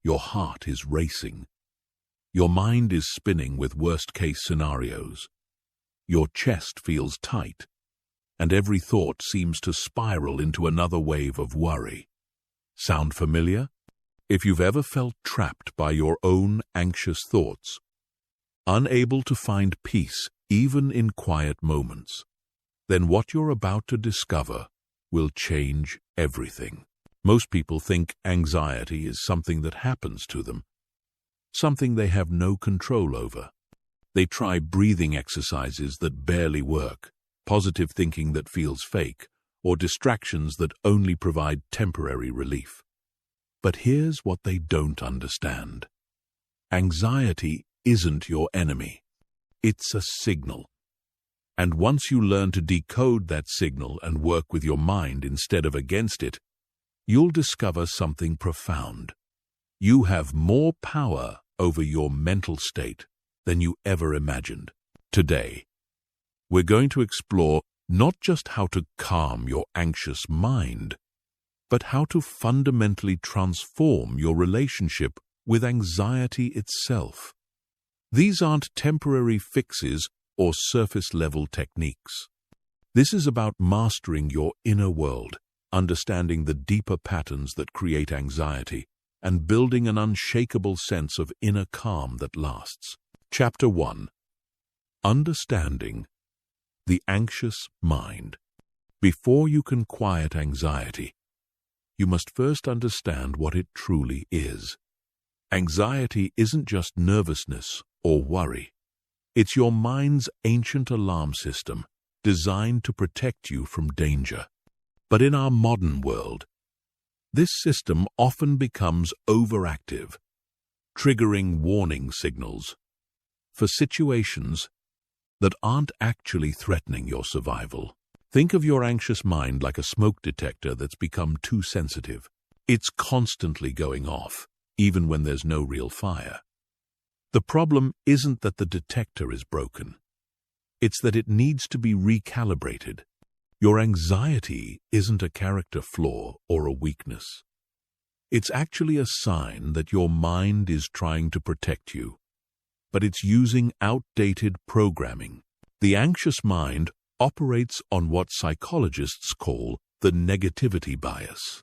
Your heart is racing. Your mind is spinning with worst-case scenarios. Your chest feels tight, and every thought seems to spiral into another wave of worry. Sound familiar? If you've ever felt trapped by your own anxious thoughts, unable to find peace even in quiet moments, then what you're about to discover will change everything. Most people think anxiety is something that happens to them, something they have no control over. They try breathing exercises that barely work, positive thinking that feels fake, or distractions that only provide temporary relief. But here's what they don't understand. Anxiety isn't your enemy. It's a signal. And once you learn to decode that signal and work with your mind instead of against it, you'll discover something profound. You have more power over your mental state than you ever imagined. Today, we're going to explore not just how to calm your anxious mind, but how to fundamentally transform your relationship with anxiety itself. These aren't temporary fixes or surface-level techniques. This is about mastering your inner world, understanding the deeper patterns that create anxiety, and building an unshakable sense of inner calm that lasts. Chapter 1. Understanding the anxious mind. Before you can quiet anxiety, you must first understand what it truly is. Anxiety isn't just nervousness or worry. It's your mind's ancient alarm system, designed to protect you from danger. But in our modern world, this system often becomes overactive, triggering warning signals for situations that aren't actually threatening your survival. Think of your anxious mind like a smoke detector that's become too sensitive. It's constantly going off, even when there's no real fire. The problem isn't that the detector is broken. It's that it needs to be recalibrated. Your anxiety isn't a character flaw or a weakness. It's actually a sign that your mind is trying to protect you, but it's using outdated programming. The anxious mind operates on what psychologists call the negativity bias.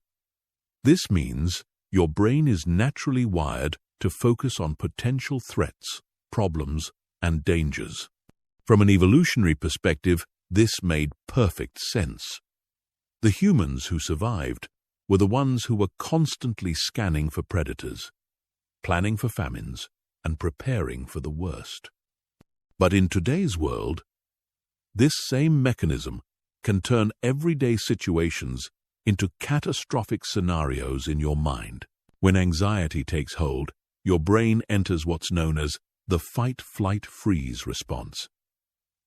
This means your brain is naturally wired to focus on potential threats, problems, and dangers. From an evolutionary perspective, this made perfect sense. The humans who survived were the ones who were constantly scanning for predators, planning for famines, and preparing for the worst. But in today's world, this same mechanism can turn everyday situations into catastrophic scenarios in your mind. When anxiety takes hold, your brain enters what's known as the fight-flight-freeze response.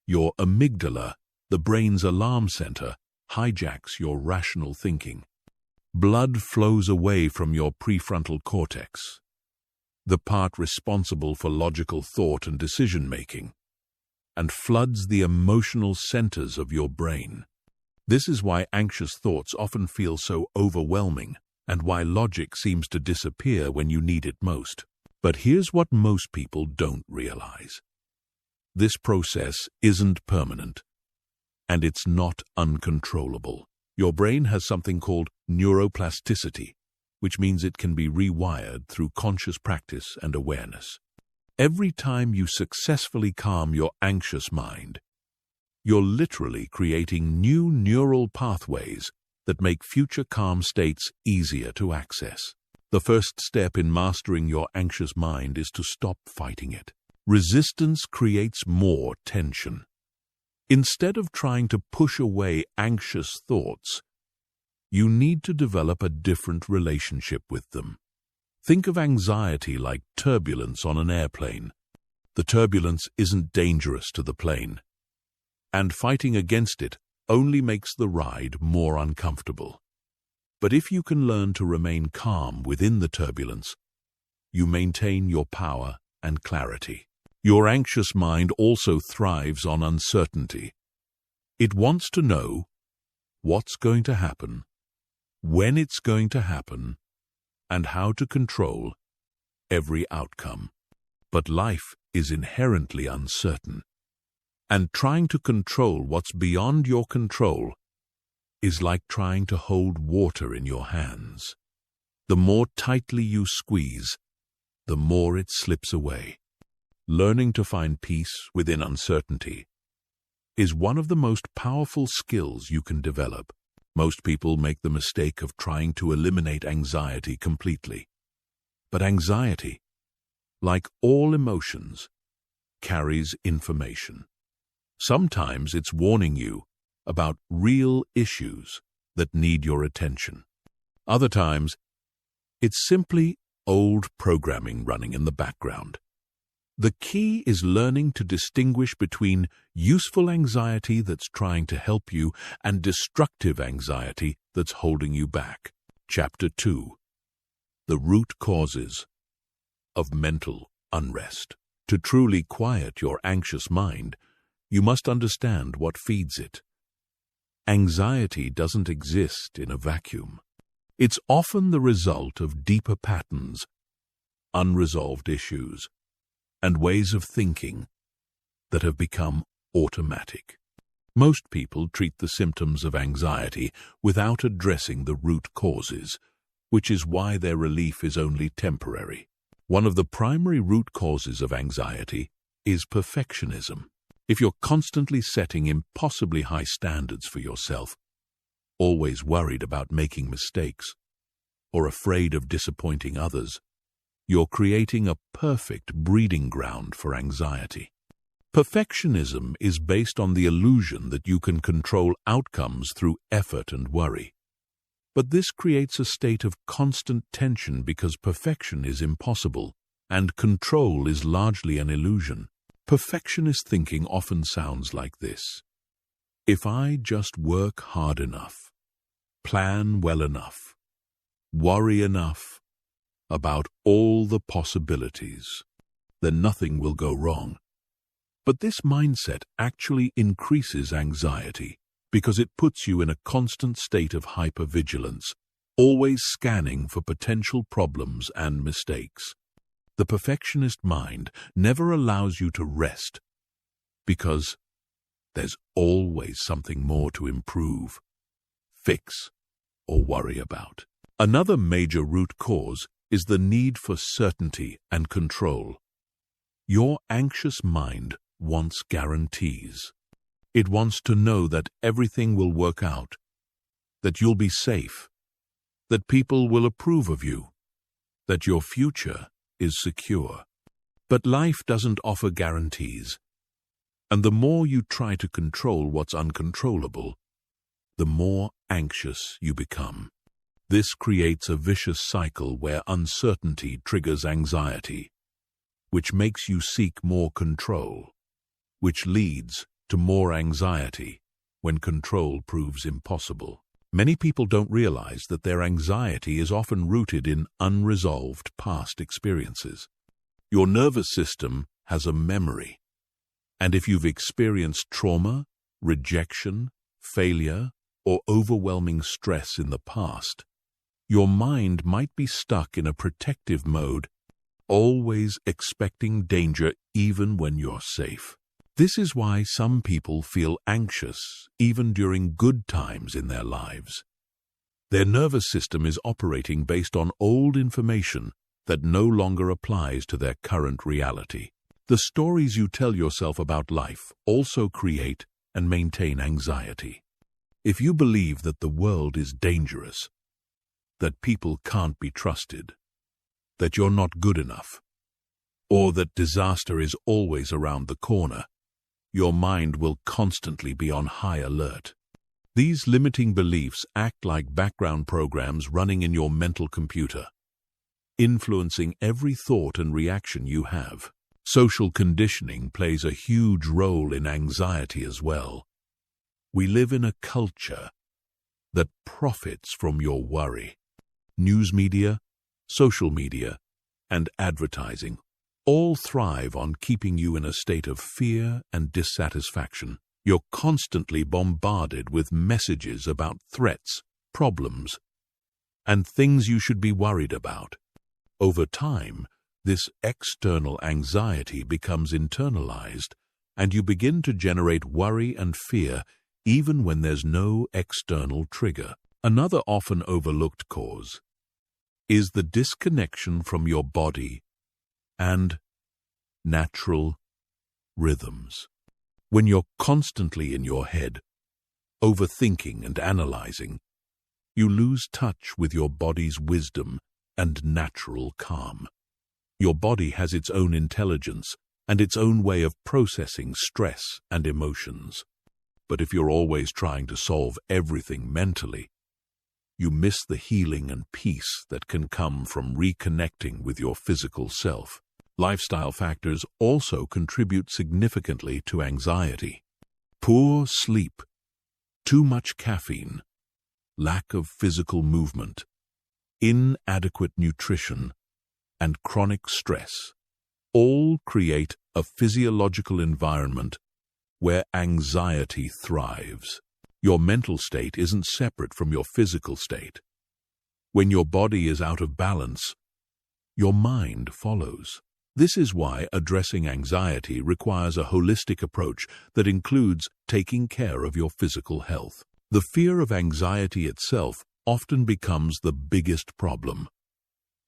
Your amygdala, the brain's alarm center, hijacks your rational thinking. Blood flows away from your prefrontal cortex, the part responsible for logical thought and decision-making, and floods the emotional centers of your brain. This is why anxious thoughts often feel so overwhelming, and why logic seems to disappear when you need it most. But here's what most people don't realize. This process isn't permanent, and it's not uncontrollable. Your brain has something called neuroplasticity, which means it can be rewired through conscious practice and awareness. Every time you successfully calm your anxious mind, you're literally creating new neural pathways that make future calm states easier to access. The first step in mastering your anxious mind is to stop fighting it. Resistance creates more tension. Instead of trying to push away anxious thoughts, you need to develop a different relationship with them. Think of anxiety like turbulence on an airplane. The turbulence isn't dangerous to the plane, and fighting against it only makes the ride more uncomfortable. But if you can learn to remain calm within the turbulence, you maintain your power and clarity. Your anxious mind also thrives on uncertainty. It wants to know what's going to happen, when it's going to happen, and how to control every outcome. But life is inherently uncertain, and trying to control what's beyond your control is like trying to hold water in your hands. The more tightly you squeeze, the more it slips away. Learning to find peace within uncertainty is one of the most powerful skills you can develop. Most people make the mistake of trying to eliminate anxiety completely. But anxiety, like all emotions, carries information. Sometimes it's warning you about real issues that need your attention. Other times, it's simply old programming running in the background. The key is learning to distinguish between useful anxiety that's trying to help you and destructive anxiety that's holding you back. Chapter 2. The root causes of mental unrest. To truly quiet your anxious mind, you must understand what feeds it. Anxiety doesn't exist in a vacuum. It's often the result of deeper patterns, unresolved issues, and ways of thinking that have become automatic. Most people treat the symptoms of anxiety without addressing the root causes, which is why their relief is only temporary. One of the primary root causes of anxiety is perfectionism. If you're constantly setting impossibly high standards for yourself, always worried about making mistakes, or afraid of disappointing others, you're creating a perfect breeding ground for anxiety. Perfectionism is based on the illusion that you can control outcomes through effort and worry. But this creates a state of constant tension because perfection is impossible, and control is largely an illusion. Perfectionist thinking often sounds like this: if I just work hard enough, plan well enough, worry enough about all the possibilities, then nothing will go wrong. But this mindset actually increases anxiety because it puts you in a constant state of hypervigilance, always scanning for potential problems and mistakes. The perfectionist mind never allows you to rest because there's always something more to improve, fix, or worry about. Another major root cause is the need for certainty and control. Your anxious mind wants guarantees. It wants to know that everything will work out, that you'll be safe, that people will approve of you, that your future is secure. But life doesn't offer guarantees, and the more you try to control what's uncontrollable, the more anxious you become. This creates a vicious cycle where uncertainty triggers anxiety, which makes you seek more control, which leads to more anxiety when control proves impossible. Many people don't realize that their anxiety is often rooted in unresolved past experiences. Your nervous system has a memory, and if you've experienced trauma, rejection, failure, or overwhelming stress in the past, your mind might be stuck in a protective mode, always expecting danger even when you're safe. This is why some people feel anxious even during good times in their lives. Their nervous system is operating based on old information that no longer applies to their current reality. The stories you tell yourself about life also create and maintain anxiety. If you believe that the world is dangerous, that people can't be trusted, that you're not good enough, or that disaster is always around the corner, your mind will constantly be on high alert. These limiting beliefs act like background programs running in your mental computer, influencing every thought and reaction you have. Social conditioning plays a huge role in anxiety as well. We live in a culture that profits from your worry. News media, social media, and advertising all thrive on keeping you in a state of fear and dissatisfaction. You're constantly bombarded with messages about threats, problems, and things you should be worried about. Over time, This external anxiety becomes internalized, and you begin to generate worry and fear even when there's no external trigger. Another often overlooked cause is the disconnection from your body and natural rhythms. When you're constantly in your head, overthinking and analyzing, you lose touch with your body's wisdom and natural calm. Your body has its own intelligence and its own way of processing stress and emotions. But if you're always trying to solve everything mentally, you miss the healing and peace that can come from reconnecting with your physical self. Lifestyle factors also contribute significantly to anxiety. Poor sleep, too much caffeine, lack of physical movement, inadequate nutrition, and chronic stress all create a physiological environment where anxiety thrives. Your mental state isn't separate from your physical state. When your body is out of balance, your mind follows. This is why addressing anxiety requires a holistic approach that includes taking care of your physical health. The fear of anxiety itself often becomes the biggest problem.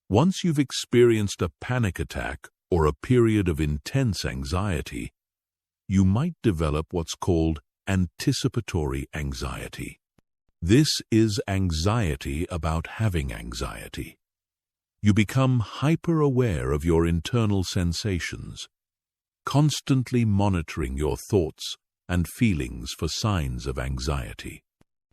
Once you've experienced a panic attack or a period of intense anxiety, you might develop what's called anticipatory anxiety. This is anxiety about having anxiety. You become hyper-aware of your internal sensations, constantly monitoring your thoughts and feelings for signs of anxiety.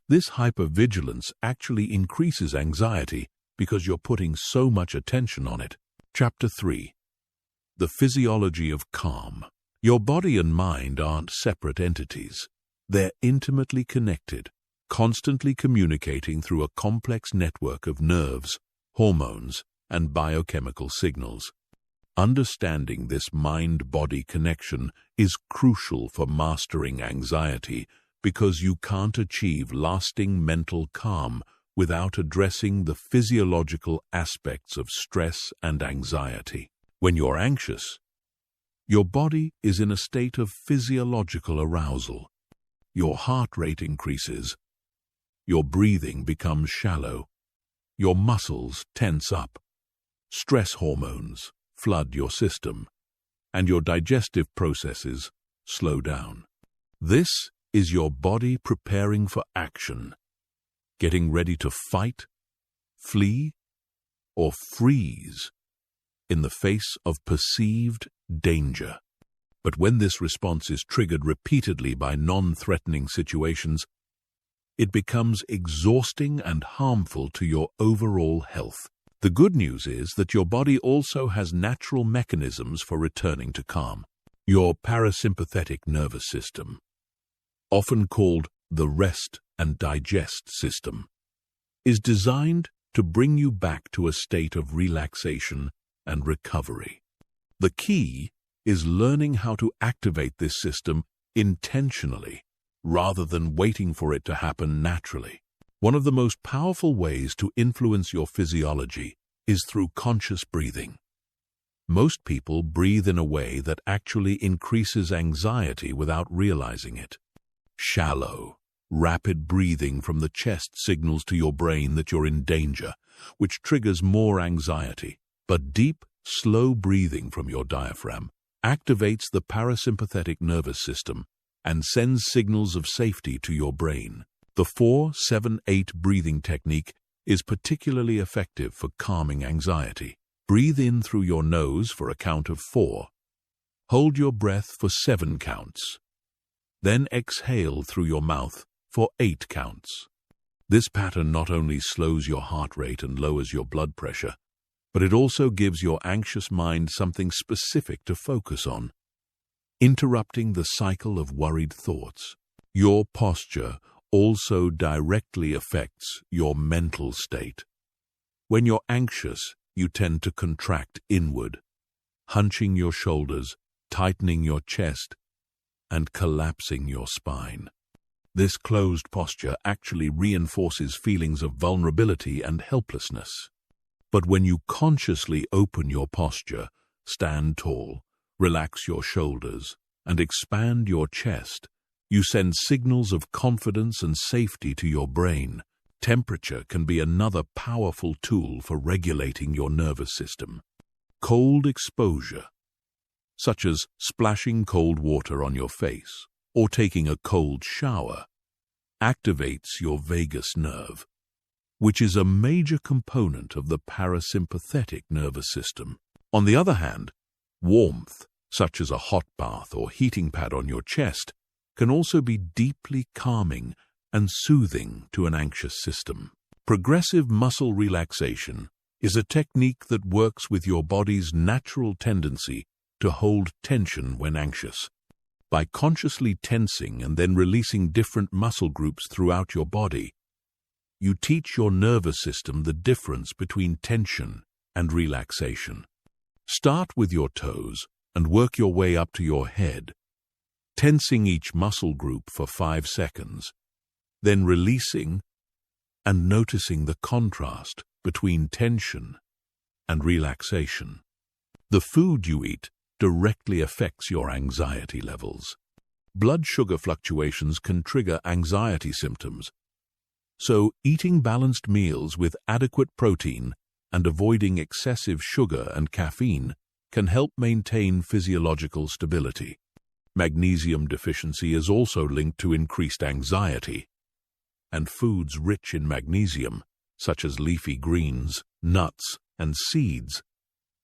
This hypervigilance actually increases anxiety because you're putting so much attention on it. Chapter 3. The Physiology of Calm. Your body and mind aren't separate entities. They're intimately connected, constantly communicating through a complex network of nerves, hormones, and biochemical signals. Understanding this mind-body connection is crucial for mastering anxiety because you can't achieve lasting mental calm without addressing the physiological aspects of stress and anxiety. When you're anxious, your body is in a state of physiological arousal. Your heart rate increases, your breathing becomes shallow, your muscles tense up, stress hormones flood your system, and your digestive processes slow down. This is your body preparing for action, getting ready to fight, flee, or freeze in the face of perceived danger. But when this response is triggered repeatedly by non-threatening situations, it becomes exhausting and harmful to your overall health. The good news is that your body also has natural mechanisms for returning to calm. Your parasympathetic nervous system, often called the rest and digest system, is designed to bring you back to a state of relaxation and recovery. The key is learning how to activate this system intentionally rather than waiting for it to happen naturally. One of the most powerful ways to influence your physiology is through conscious breathing. Most people breathe in a way that actually increases anxiety without realizing it. Shallow, rapid breathing from the chest signals to your brain that you're in danger, which triggers more anxiety. But deep, slow breathing from your diaphragm activates the parasympathetic nervous system and sends signals of safety to your brain. The 4-7-8 breathing technique is particularly effective for calming anxiety. Breathe in through your nose for a count of 4. Hold your breath for 7 counts. Then exhale through your mouth for 8 counts. This pattern not only slows your heart rate and lowers your blood pressure, but it also gives your anxious mind something specific to focus on, interrupting the cycle of worried thoughts. Your posture also directly affects your mental state. When you're anxious, you tend to contract inward, hunching your shoulders, tightening your chest, and collapsing your spine. This closed posture actually reinforces feelings of vulnerability and helplessness. But when you consciously open your posture, stand tall, relax your shoulders, and expand your chest, you send signals of confidence and safety to your brain. Temperature can be another powerful tool for regulating your nervous system. Cold exposure, such as splashing cold water on your face or taking a cold shower, activates your vagus nerve, which is a major component of the parasympathetic nervous system. On the other hand, warmth, such as a hot bath or heating pad on your chest, can also be deeply calming and soothing to an anxious system. Progressive muscle relaxation is a technique that works with your body's natural tendency to hold tension when anxious. By consciously tensing and then releasing different muscle groups throughout your body, you teach your nervous system the difference between tension and relaxation. Start with your toes and work your way up to your head, tensing each muscle group for 5 seconds, then releasing and noticing the contrast between tension and relaxation. The food you eat directly affects your anxiety levels. Blood sugar fluctuations can trigger anxiety symptoms, so eating balanced meals with adequate protein and avoiding excessive sugar and caffeine can help maintain physiological stability. Magnesium deficiency is also linked to increased anxiety, and foods rich in magnesium, such as leafy greens, nuts, and seeds,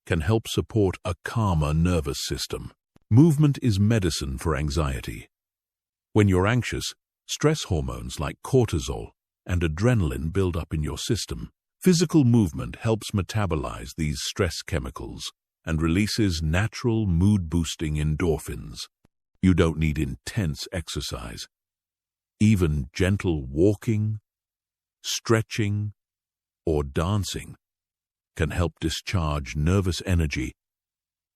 can help support a calmer nervous system. Movement is medicine for anxiety. When you're anxious, stress hormones like cortisol and adrenaline build up in your system. Physical movement helps metabolize these stress chemicals and releases natural mood-boosting endorphins. You don't need intense exercise. Even gentle walking, stretching, or dancing can help discharge nervous energy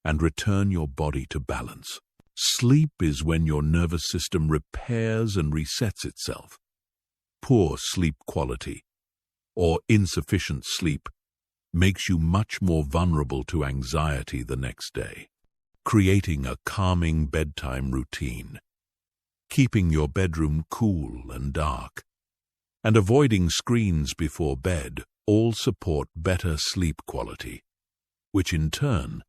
and return your body to balance. Sleep is when your nervous system repairs and resets itself. Poor sleep quality or insufficient sleep makes you much more vulnerable to anxiety the next day. Creating a calming bedtime routine, keeping your bedroom cool and dark, and avoiding screens before bed all support better sleep quality, which in turn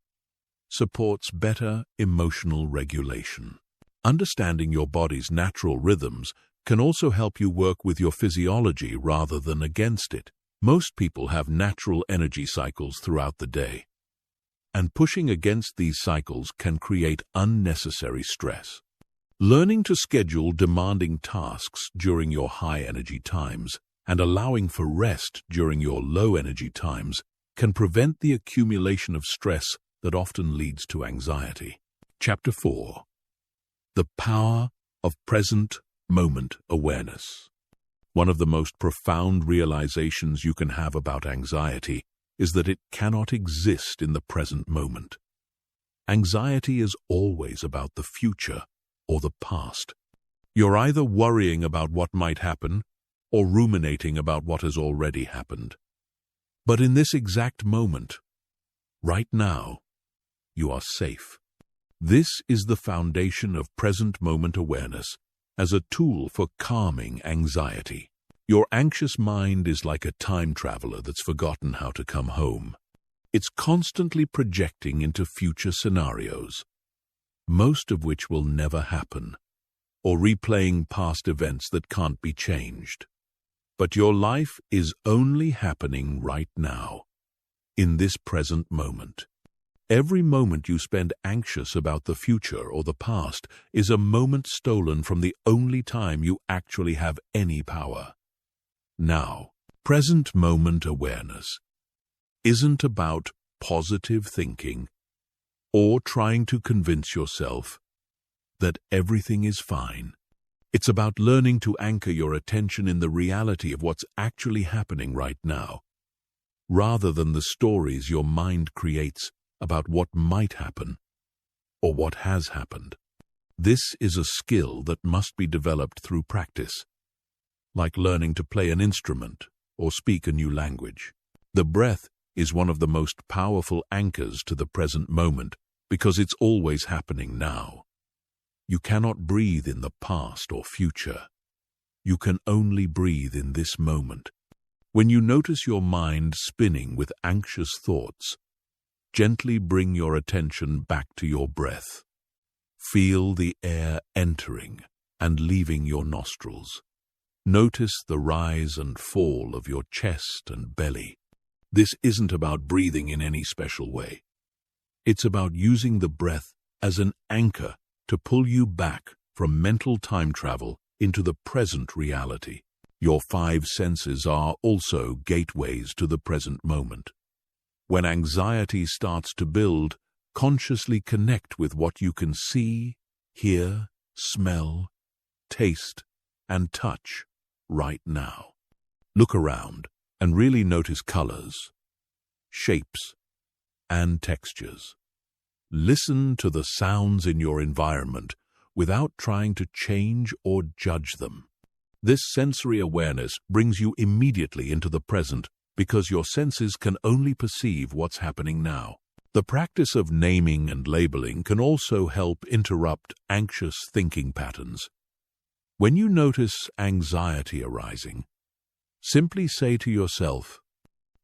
supports better emotional regulation. Understanding your body's natural rhythms can also help you work with your physiology rather than against it. Most people have natural energy cycles throughout the day, and pushing against these cycles can create unnecessary stress. Learning to schedule demanding tasks during your high-energy times and allowing for rest during your low-energy times can prevent the accumulation of stress that often leads to anxiety. Chapter 4. The Power of Present Moment Awareness. One of the most profound realizations you can have about anxiety is that it cannot exist in the present moment. Anxiety is always about the future or the past. You're either worrying about what might happen or ruminating about what has already happened. But in this exact moment, right now, you are safe. This is the foundation of present moment awareness as a tool for calming anxiety. Your anxious mind is like a time traveler that's forgotten how to come home. It's constantly projecting into future scenarios, most of which will never happen, or replaying past events that can't be changed. But your life is only happening right now, in this present moment. Every moment you spend anxious about the future or the past is a moment stolen from the only time you actually have any power. Now, present moment awareness isn't about positive thinking or trying to convince yourself that everything is fine. It's about learning to anchor your attention in the reality of what's actually happening right now, rather than the stories your mind creates about what might happen or what has happened. This is a skill that must be developed through practice, like learning to play an instrument or speak a new language. The breath is one of the most powerful anchors to the present moment because it's always happening now. You cannot breathe in the past or future. You can only breathe in this moment. When you notice your mind spinning with anxious thoughts, gently bring your attention back to your breath. Feel the air entering and leaving your nostrils. Notice the rise and fall of your chest and belly. This isn't about breathing in any special way. It's about using the breath as an anchor to pull you back from mental time travel into the present reality. Your 5 senses are also gateways to the present moment. When anxiety starts to build, consciously connect with what you can see, hear, smell, taste, and touch right now. Look around and really notice colors, shapes, and textures. Listen to the sounds in your environment without trying to change or judge them. This sensory awareness brings you immediately into the present because your senses can only perceive what's happening now. The practice of naming and labeling can also help interrupt anxious thinking patterns. When you notice anxiety arising, simply say to yourself,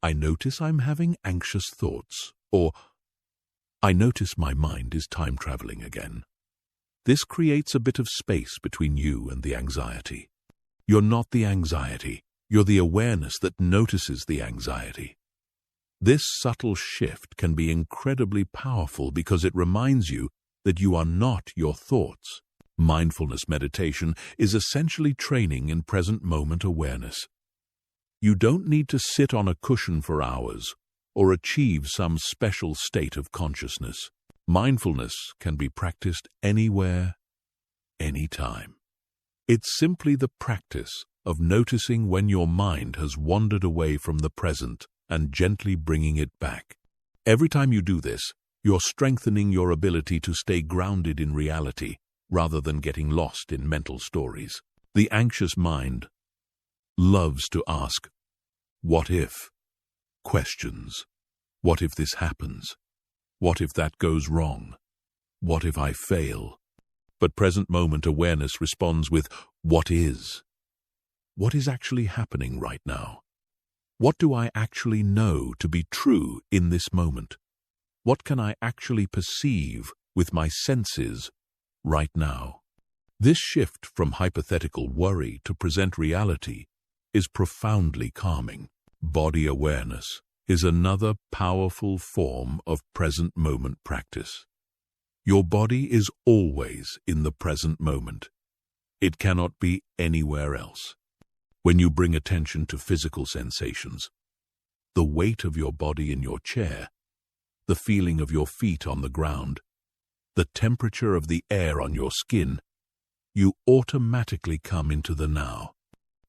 "I notice I'm having anxious thoughts," or "I notice my mind is time traveling again." This creates a bit of space between you and the anxiety. You're not the anxiety. You're the awareness that notices the anxiety. This subtle shift can be incredibly powerful because it reminds you that you are not your thoughts. Mindfulness meditation is essentially training in present moment awareness. You don't need to sit on a cushion for hours or achieve some special state of consciousness. Mindfulness can be practiced anywhere, anytime. It's simply the practice of noticing when your mind has wandered away from the present and gently bringing it back. Every time you do this, you're strengthening your ability to stay grounded in reality rather than getting lost in mental stories. The anxious mind loves to ask, "What if?" questions. What if this happens? What if that goes wrong? What if I fail? But present moment awareness responds with, "What is?" What is actually happening right now? What do I actually know to be true in this moment? What can I actually perceive with my senses right now? This shift from hypothetical worry to present reality is profoundly calming. Body awareness is another powerful form of present moment practice. Your body is always in the present moment. It cannot be anywhere else. When you bring attention to physical sensations, the weight of your body in your chair, the feeling of your feet on the ground, the temperature of the air on your skin, you automatically come into the now.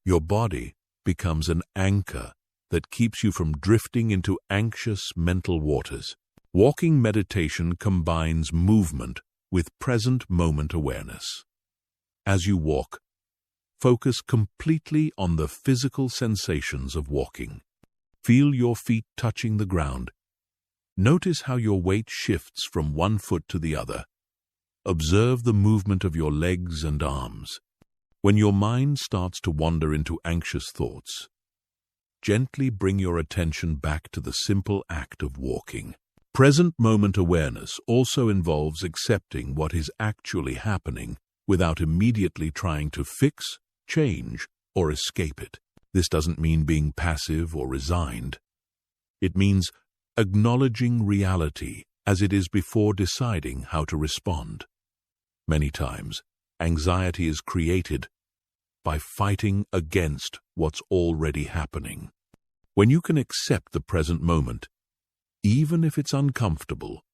Your body becomes an anchor that keeps you from drifting into anxious mental waters. Walking meditation combines movement with present moment awareness. As you walk, focus completely on the physical sensations of walking. Feel your feet touching the ground. Notice how your weight shifts from one foot to the other. Observe the movement of your legs and arms. When your mind starts to wander into anxious thoughts, gently bring your attention back to the simple act of walking. Present moment awareness also involves accepting what is actually happening without immediately trying to fix, change, or escape it. This doesn't mean being passive or resigned. It means acknowledging reality as it is before deciding how to respond. Many times, anxiety is created by fighting against what's already happening. When you can accept the present moment, even if it's uncomfortable,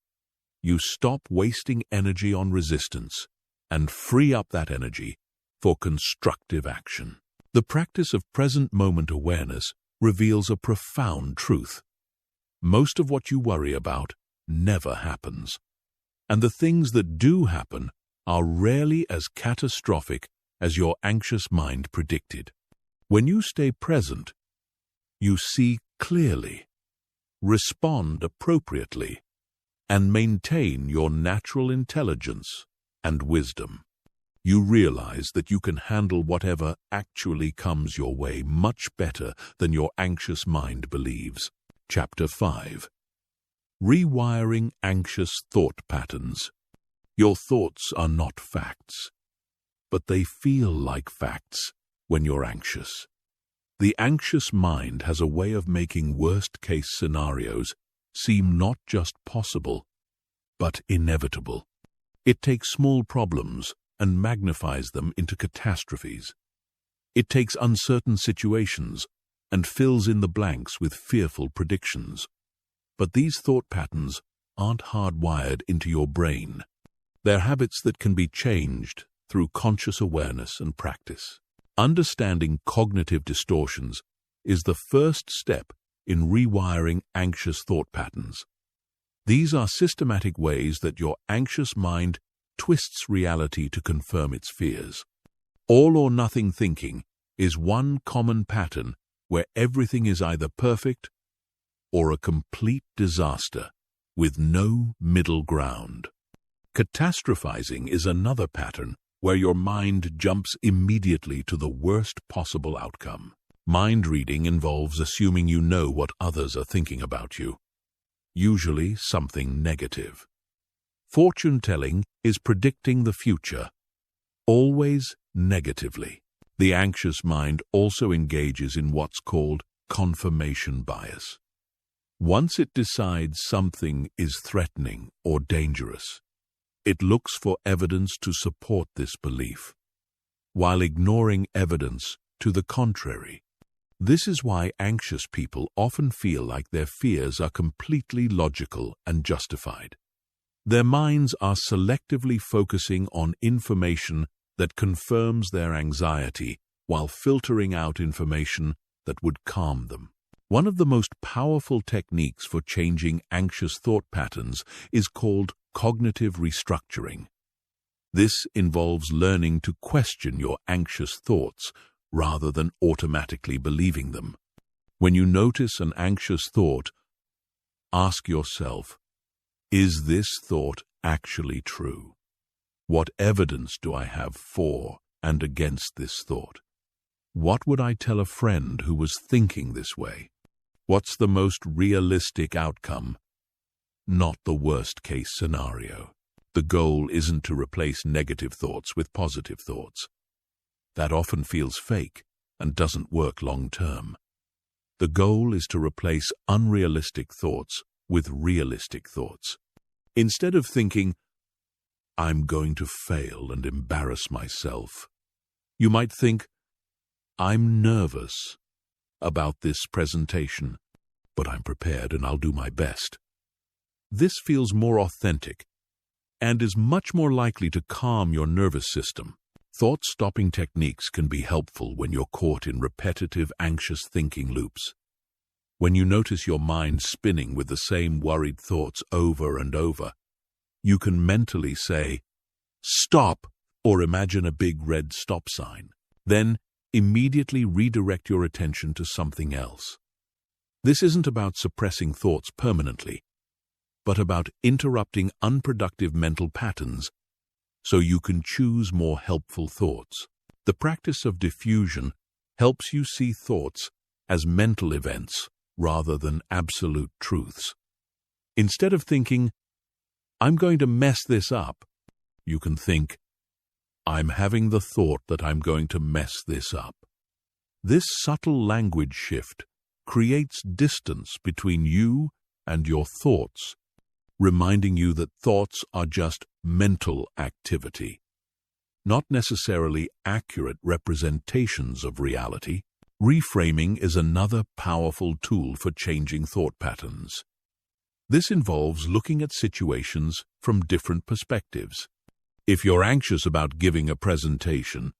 you stop wasting energy on resistance and free up that energy for constructive action. The practice of present moment awareness reveals a profound truth. Most of what you worry about never happens, and the things that do happen are rarely as catastrophic as your anxious mind predicted. When you stay present, you see clearly. respond appropriately, and maintain your natural intelligence and wisdom. You realize that you can handle whatever actually comes your way much better than your anxious mind believes. Chapter 5. Rewiring Anxious Thought Patterns. Your thoughts are not facts, but they feel like facts when you're anxious. The anxious mind has a way of making worst-case scenarios seem not just possible, but inevitable. It takes small problems and magnifies them into catastrophes. It takes uncertain situations and fills in the blanks with fearful predictions. But these thought patterns aren't hardwired into your brain. They're habits that can be changed through conscious awareness and practice. Understanding cognitive distortions is the first step in rewiring anxious thought patterns. These are systematic ways that your anxious mind twists reality to confirm its fears. All-or-nothing thinking is one common pattern where everything is either perfect or a complete disaster, with no middle ground. Catastrophizing is another pattern where your mind jumps immediately to the worst possible outcome. Mind reading involves assuming you know what others are thinking about you, usually something negative. Fortune-telling is predicting the future, always negatively. The anxious mind also engages in what's called confirmation bias. Once it decides something is threatening or dangerous, it looks for evidence to support this belief, while ignoring evidence to the contrary. This is why anxious people often feel like their fears are completely logical and justified. Their minds are selectively focusing on information that confirms their anxiety while filtering out information that would calm them. One of the most powerful techniques for changing anxious thought patterns is called cognitive restructuring. This involves learning to question your anxious thoughts rather than automatically believing them. When you notice an anxious thought, ask yourself, is this thought actually true? What evidence do I have for and against this thought? What would I tell a friend who was thinking this way? What's the most realistic outcome? Not the worst-case scenario. The goal isn't to replace negative thoughts with positive thoughts. That often feels fake and doesn't work long-term. The goal is to replace unrealistic thoughts with realistic thoughts. Instead of thinking, I'm going to fail and embarrass myself, you might think, I'm nervous about this presentation, but I'm prepared and I'll do my best. This feels more authentic and is much more likely to calm your nervous system. Thought-stopping techniques can be helpful when you're caught in repetitive, anxious thinking loops. When you notice your mind spinning with the same worried thoughts over and over, you can mentally say, "Stop," or imagine a big red stop sign. Then, immediately redirect your attention to something else. This isn't about suppressing thoughts permanently, but about interrupting unproductive mental patterns so you can choose more helpful thoughts. The practice of diffusion helps you see thoughts as mental events rather than absolute truths. Instead of thinking, I'm going to mess this up, you can think, I'm having the thought that I'm going to mess this up. This subtle language shift creates distance between you and your thoughts, reminding you that thoughts are just mental activity, not necessarily accurate representations of reality. Reframing is another powerful tool for changing thought patterns. This involves looking at situations from different perspectives. If you're anxious about giving a presentation,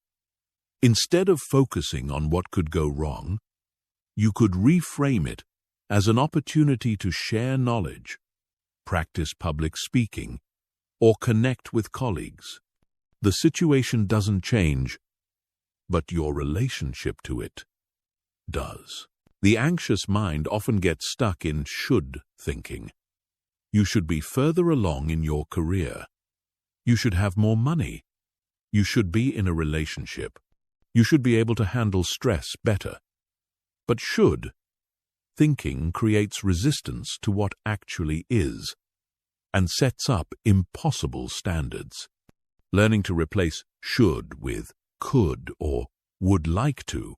instead of focusing on what could go wrong, you could reframe it as an opportunity to share knowledge, practice public speaking, or connect with colleagues. The situation doesn't change, but your relationship to it does. The anxious mind often gets stuck in should thinking. You should be further along in your career. You should have more money. You should be in a relationship. You should be able to handle stress better. But should thinking creates resistance to what actually is and sets up impossible standards. Learning to replace should with could or would like to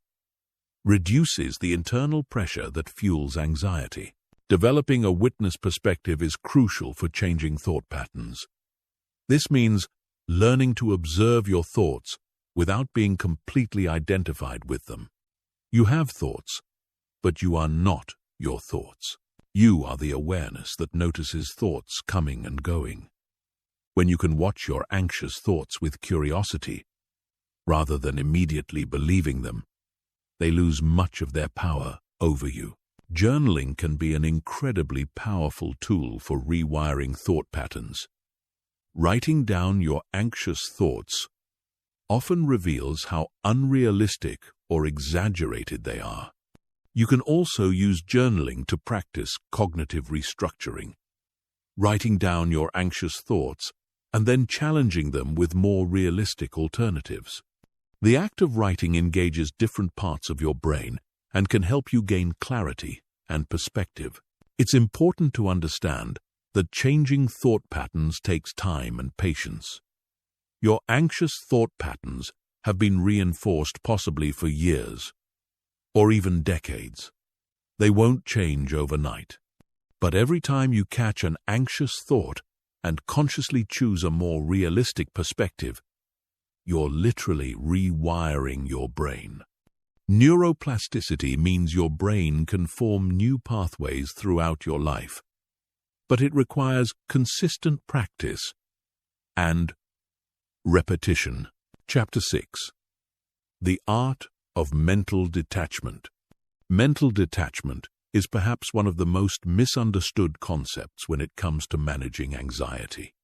reduces the internal pressure that fuels anxiety. Developing a witness perspective is crucial for changing thought patterns. This means learning to observe your thoughts without being completely identified with them. You have thoughts, but you are not your thoughts. You are the awareness that notices thoughts coming and going. When you can watch your anxious thoughts with curiosity, rather than immediately believing them, they lose much of their power over you. Journaling can be an incredibly powerful tool for rewiring thought patterns. Writing down your anxious thoughts often reveals how unrealistic or exaggerated they are. You can also use journaling to practice cognitive restructuring, writing down your anxious thoughts and then challenging them with more realistic alternatives. The act of writing engages different parts of your brain and can help you gain clarity and perspective. It's important to understand that changing thought patterns takes time and patience. Your anxious thought patterns have been reinforced possibly for years, or even decades. They won't change overnight. But every time you catch an anxious thought and consciously choose a more realistic perspective, you're literally rewiring your brain. Neuroplasticity means your brain can form new pathways throughout your life, but it requires consistent practice and repetition. Chapter 6. The Art of Mental Detachment. Mental detachment is perhaps one of the most misunderstood concepts when it comes to managing anxiety.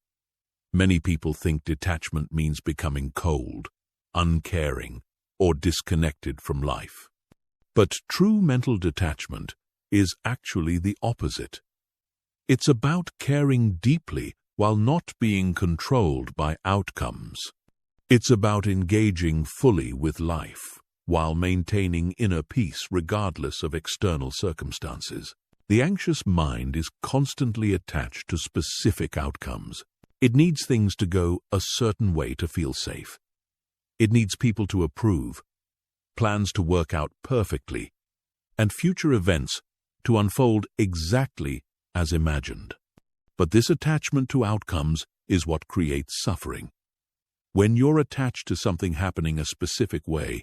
Many people think detachment means becoming cold, uncaring, or disconnected from life. But true mental detachment is actually the opposite. It's about caring deeply while not being controlled by outcomes. It's about engaging fully with life while maintaining inner peace regardless of external circumstances. The anxious mind is constantly attached to specific outcomes. It needs things to go a certain way to feel safe. It needs people to approve, plans to work out perfectly, and future events to unfold exactly as imagined. But this attachment to outcomes is what creates suffering. When you're attached to something happening a specific way,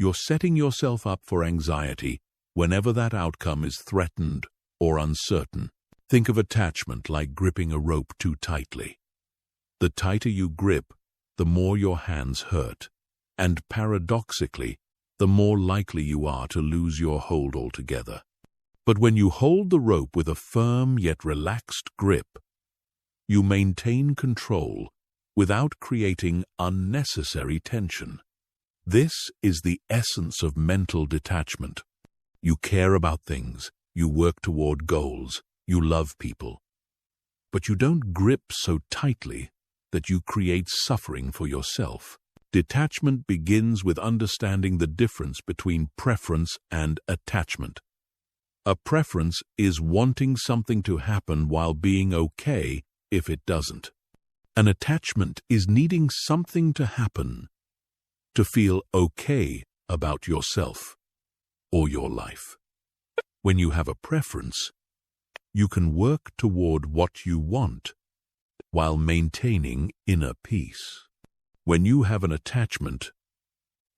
you're setting yourself up for anxiety whenever that outcome is threatened or uncertain. Think of attachment like gripping a rope too tightly. The tighter you grip, the more your hands hurt, and paradoxically, the more likely you are to lose your hold altogether. But when you hold the rope with a firm yet relaxed grip, you maintain control without creating unnecessary tension. This is the essence of mental detachment. You care about things, you work toward goals, you love people. But you don't grip so tightly that you create suffering for yourself. Detachment begins with understanding the difference between preference and attachment. A preference is wanting something to happen while being okay if it doesn't. An attachment is needing something to happen to feel okay about yourself or your life. When you have a preference, you can work toward what you want while maintaining inner peace. When you have an attachment,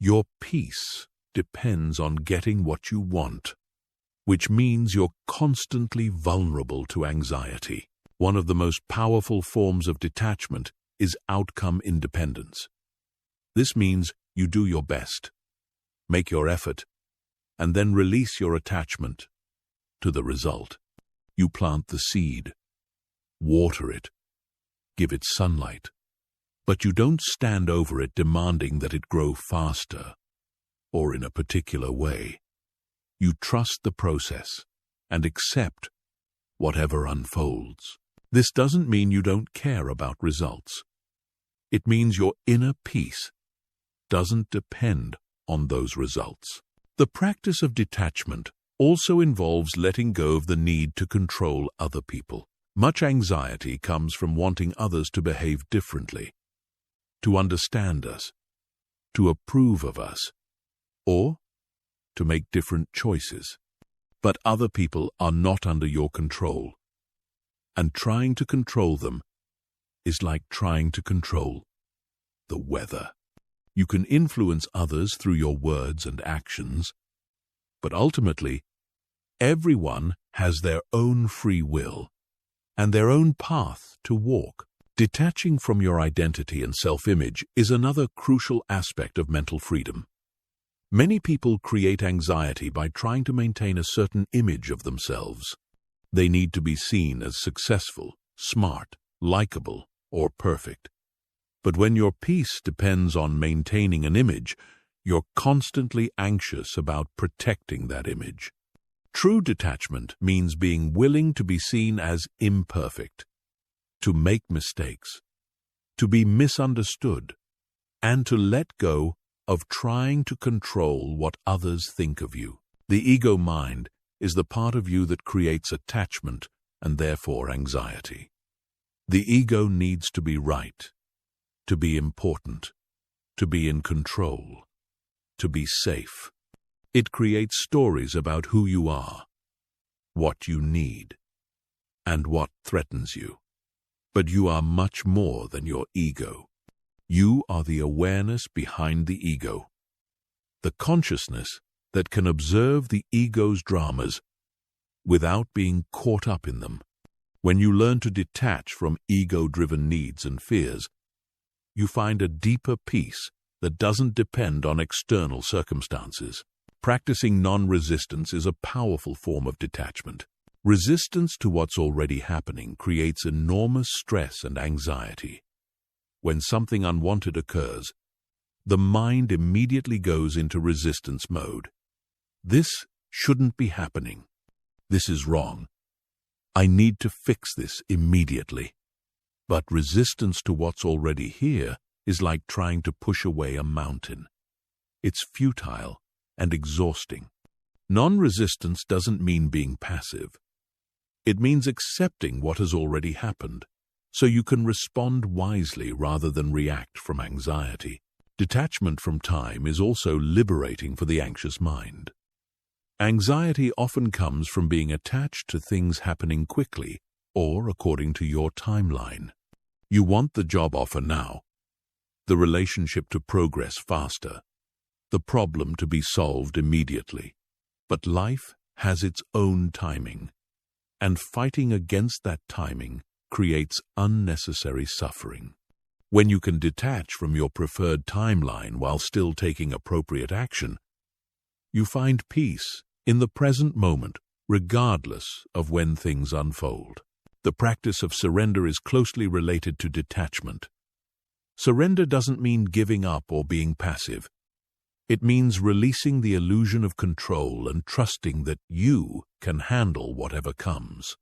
your peace depends on getting what you want, which means you're constantly vulnerable to anxiety. One of the most powerful forms of detachment is outcome independence. This means you do your best, make your effort, and then release your attachment to the result. You plant the seed, water it, give it sunlight, but you don't stand over it demanding that it grow faster or in a particular way. You trust the process and accept whatever unfolds. This doesn't mean you don't care about results. It means your inner peace doesn't depend on those results. The practice of detachment also involves letting go of the need to control other people. Much anxiety comes from wanting others to behave differently, to understand us, to approve of us, or to make different choices. But other people are not under your control, and trying to control them is like trying to control the weather. You can influence others through your words and actions, but ultimately, everyone has their own free will and their own path to walk. Detaching from your identity and self-image is another crucial aspect of mental freedom. Many people create anxiety by trying to maintain a certain image of themselves. They need to be seen as successful, smart, likable, or perfect. But when your peace depends on maintaining an image, you're constantly anxious about protecting that image. True detachment means being willing to be seen as imperfect, to make mistakes, to be misunderstood, and to let go of trying to control what others think of you. The ego mind is the part of you that creates attachment and therefore anxiety. The ego needs to be right, to be important, to be in control, to be safe. It creates stories about who you are, what you need, and what threatens you. But you are much more than your ego. You are the awareness behind the ego, the consciousness that can observe the ego's dramas without being caught up in them. When you learn to detach from ego-driven needs and fears, you find a deeper peace that doesn't depend on external circumstances. Practicing non-resistance is a powerful form of detachment. Resistance to what's already happening creates enormous stress and anxiety. When something unwanted occurs, the mind immediately goes into resistance mode. This shouldn't be happening. This is wrong. I need to fix this immediately. But resistance to what's already here is like trying to push away a mountain. It's futile and exhausting. Non-resistance doesn't mean being passive. It means accepting what has already happened, so you can respond wisely rather than react from anxiety. Detachment from time is also liberating for the anxious mind. Anxiety often comes from being attached to things happening quickly or according to your timeline. You want the job offer now, the relationship to progress faster, the problem to be solved immediately. But life has its own timing, and fighting against that timing creates unnecessary suffering. When you can detach from your preferred timeline while still taking appropriate action, you find peace in the present moment, regardless of when things unfold. The practice of surrender is closely related to detachment. Surrender doesn't mean giving up or being passive. It means releasing the illusion of control and trusting that you can handle whatever comes.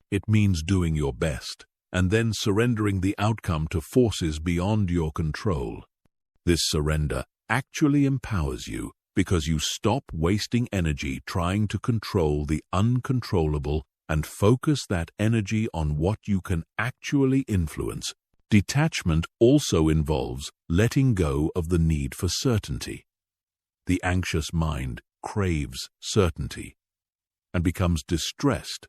It means doing your best and then surrendering the outcome to forces beyond your control. This surrender actually empowers you because you stop wasting energy trying to control the uncontrollable and focus that energy on what you can actually influence. Detachment also involves letting go of the need for certainty. The anxious mind craves certainty and becomes distressed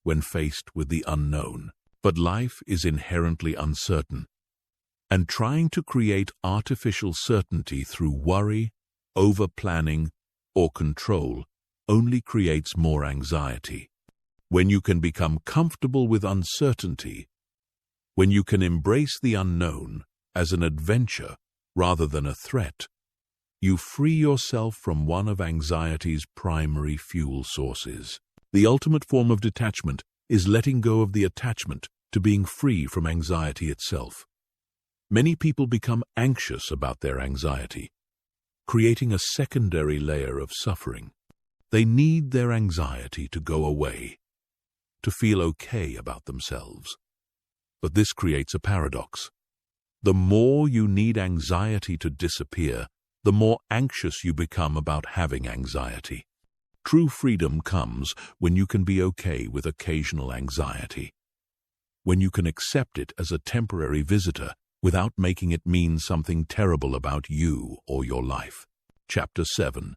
when faced with the unknown. But life is inherently uncertain, and trying to create artificial certainty through worry, over-planning, or control only creates more anxiety. When you can become comfortable with uncertainty, when you can embrace the unknown as an adventure rather than a threat, you free yourself from one of anxiety's primary fuel sources. The ultimate form of detachment is letting go of the attachment to being free from anxiety itself. Many people become anxious about their anxiety, creating a secondary layer of suffering. They need their anxiety to go away, to feel okay about themselves. But this creates a paradox. The more you need anxiety to disappear, the more anxious you become about having anxiety. True freedom comes when you can be okay with occasional anxiety, when you can accept it as a temporary visitor without making it mean something terrible about you or your life. Chapter 7.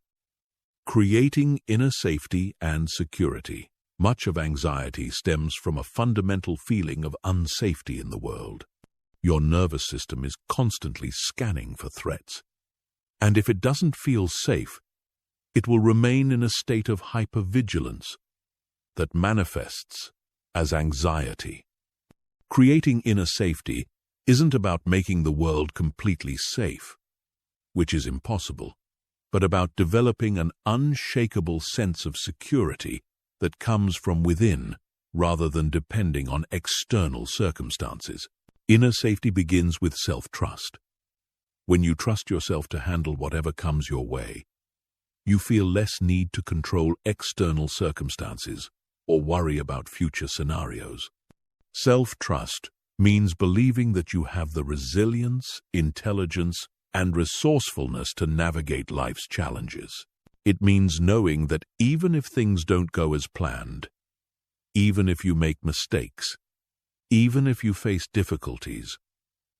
Creating inner safety and security. Much of anxiety stems from a fundamental feeling of unsafety in the world. Your nervous system is constantly scanning for threats. And if it doesn't feel safe, it will remain in a state of hypervigilance that manifests as anxiety. Creating inner safety isn't about making the world completely safe, which is impossible, but about developing an unshakable sense of security that comes from within rather than depending on external circumstances. Inner safety begins with self-trust. When you trust yourself to handle whatever comes your way, you feel less need to control external circumstances or worry about future scenarios. Self-trust means believing that you have the resilience, intelligence, and resourcefulness to navigate life's challenges. It means knowing that even if things don't go as planned, even if you make mistakes, even if you face difficulties,